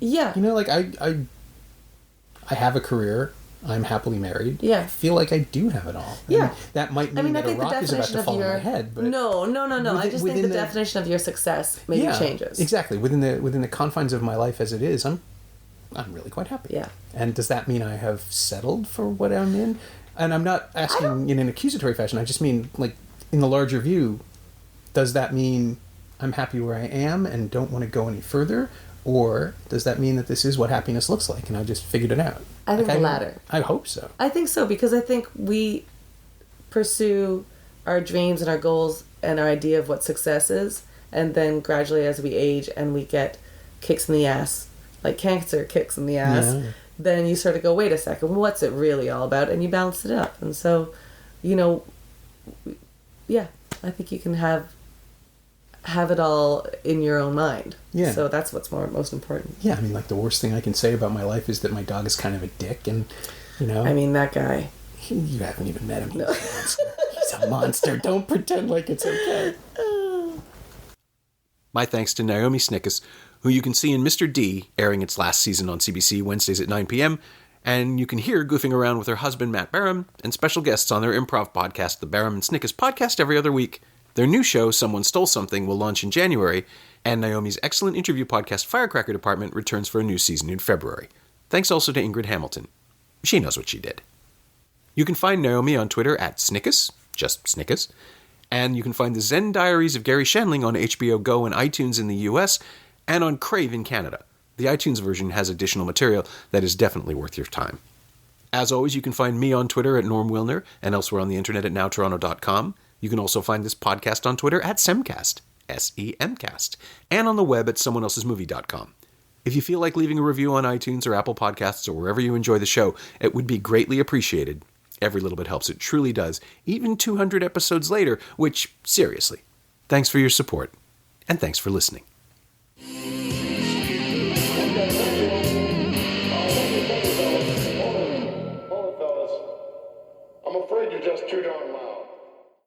Yeah. Like, I have a career. I'm happily married. Yeah. I feel like I do have it all. Yeah. I mean, that might mean that a rock is about to fall on my head. But No. I just think the definition of your success maybe changes. Exactly. Within the confines of my life as it is, I'm really quite happy. Yeah. And does that mean I have settled for what I'm in? And I'm not asking in an accusatory fashion. I just mean, like, in the larger view, does that mean I'm happy where I am and don't want to go any further? Or does that mean that this is what happiness looks like and I just figured it out? I think the latter. I hope so. I think so, because I think we pursue our dreams and our goals and our idea of what success is, and then gradually as we age and we get kicks in the ass, like cancer kicks in the ass, then you sort of go, wait a second, what's it really all about? And you balance it up. And so, I think you can have it all in your own mind. Yeah. So that's what's most important. Yeah, I mean, like, the worst thing I can say about my life is that my dog is kind of a dick, and, I mean, that guy. You haven't even met him. He's a monster. He's a monster. Don't pretend like it's okay. My thanks to Naomi Snieckus, who you can see in Mr. D, airing its last season on CBC Wednesdays at 9 p.m., and you can hear goofing around with her husband Matt Barham and special guests on their improv podcast, the Barham and Snieckus Podcast, every other week. Their new show, Someone Stole Something, will launch in January, and Naomi's excellent interview podcast, Firecracker Department, returns for a new season in February. Thanks also to Ingrid Hamilton. She knows what she did. You can find Naomi on Twitter at Snieckus, just Snieckus, and you can find the Zen Diaries of Garry Shandling on HBO Go and iTunes in the US, and on Crave in Canada. The iTunes version has additional material that is definitely worth your time. As always, you can find me on Twitter at Norm Wilner, and elsewhere on the internet at nowtoronto.com. You can also find this podcast on Twitter at Semcast, S-E-M-Cast, and on the web at someoneelsesmovie.com. If you feel like leaving a review on iTunes or Apple Podcasts or wherever you enjoy the show, it would be greatly appreciated. Every little bit helps, it truly does, even 200 episodes later, which, seriously, thanks for your support, and thanks for listening.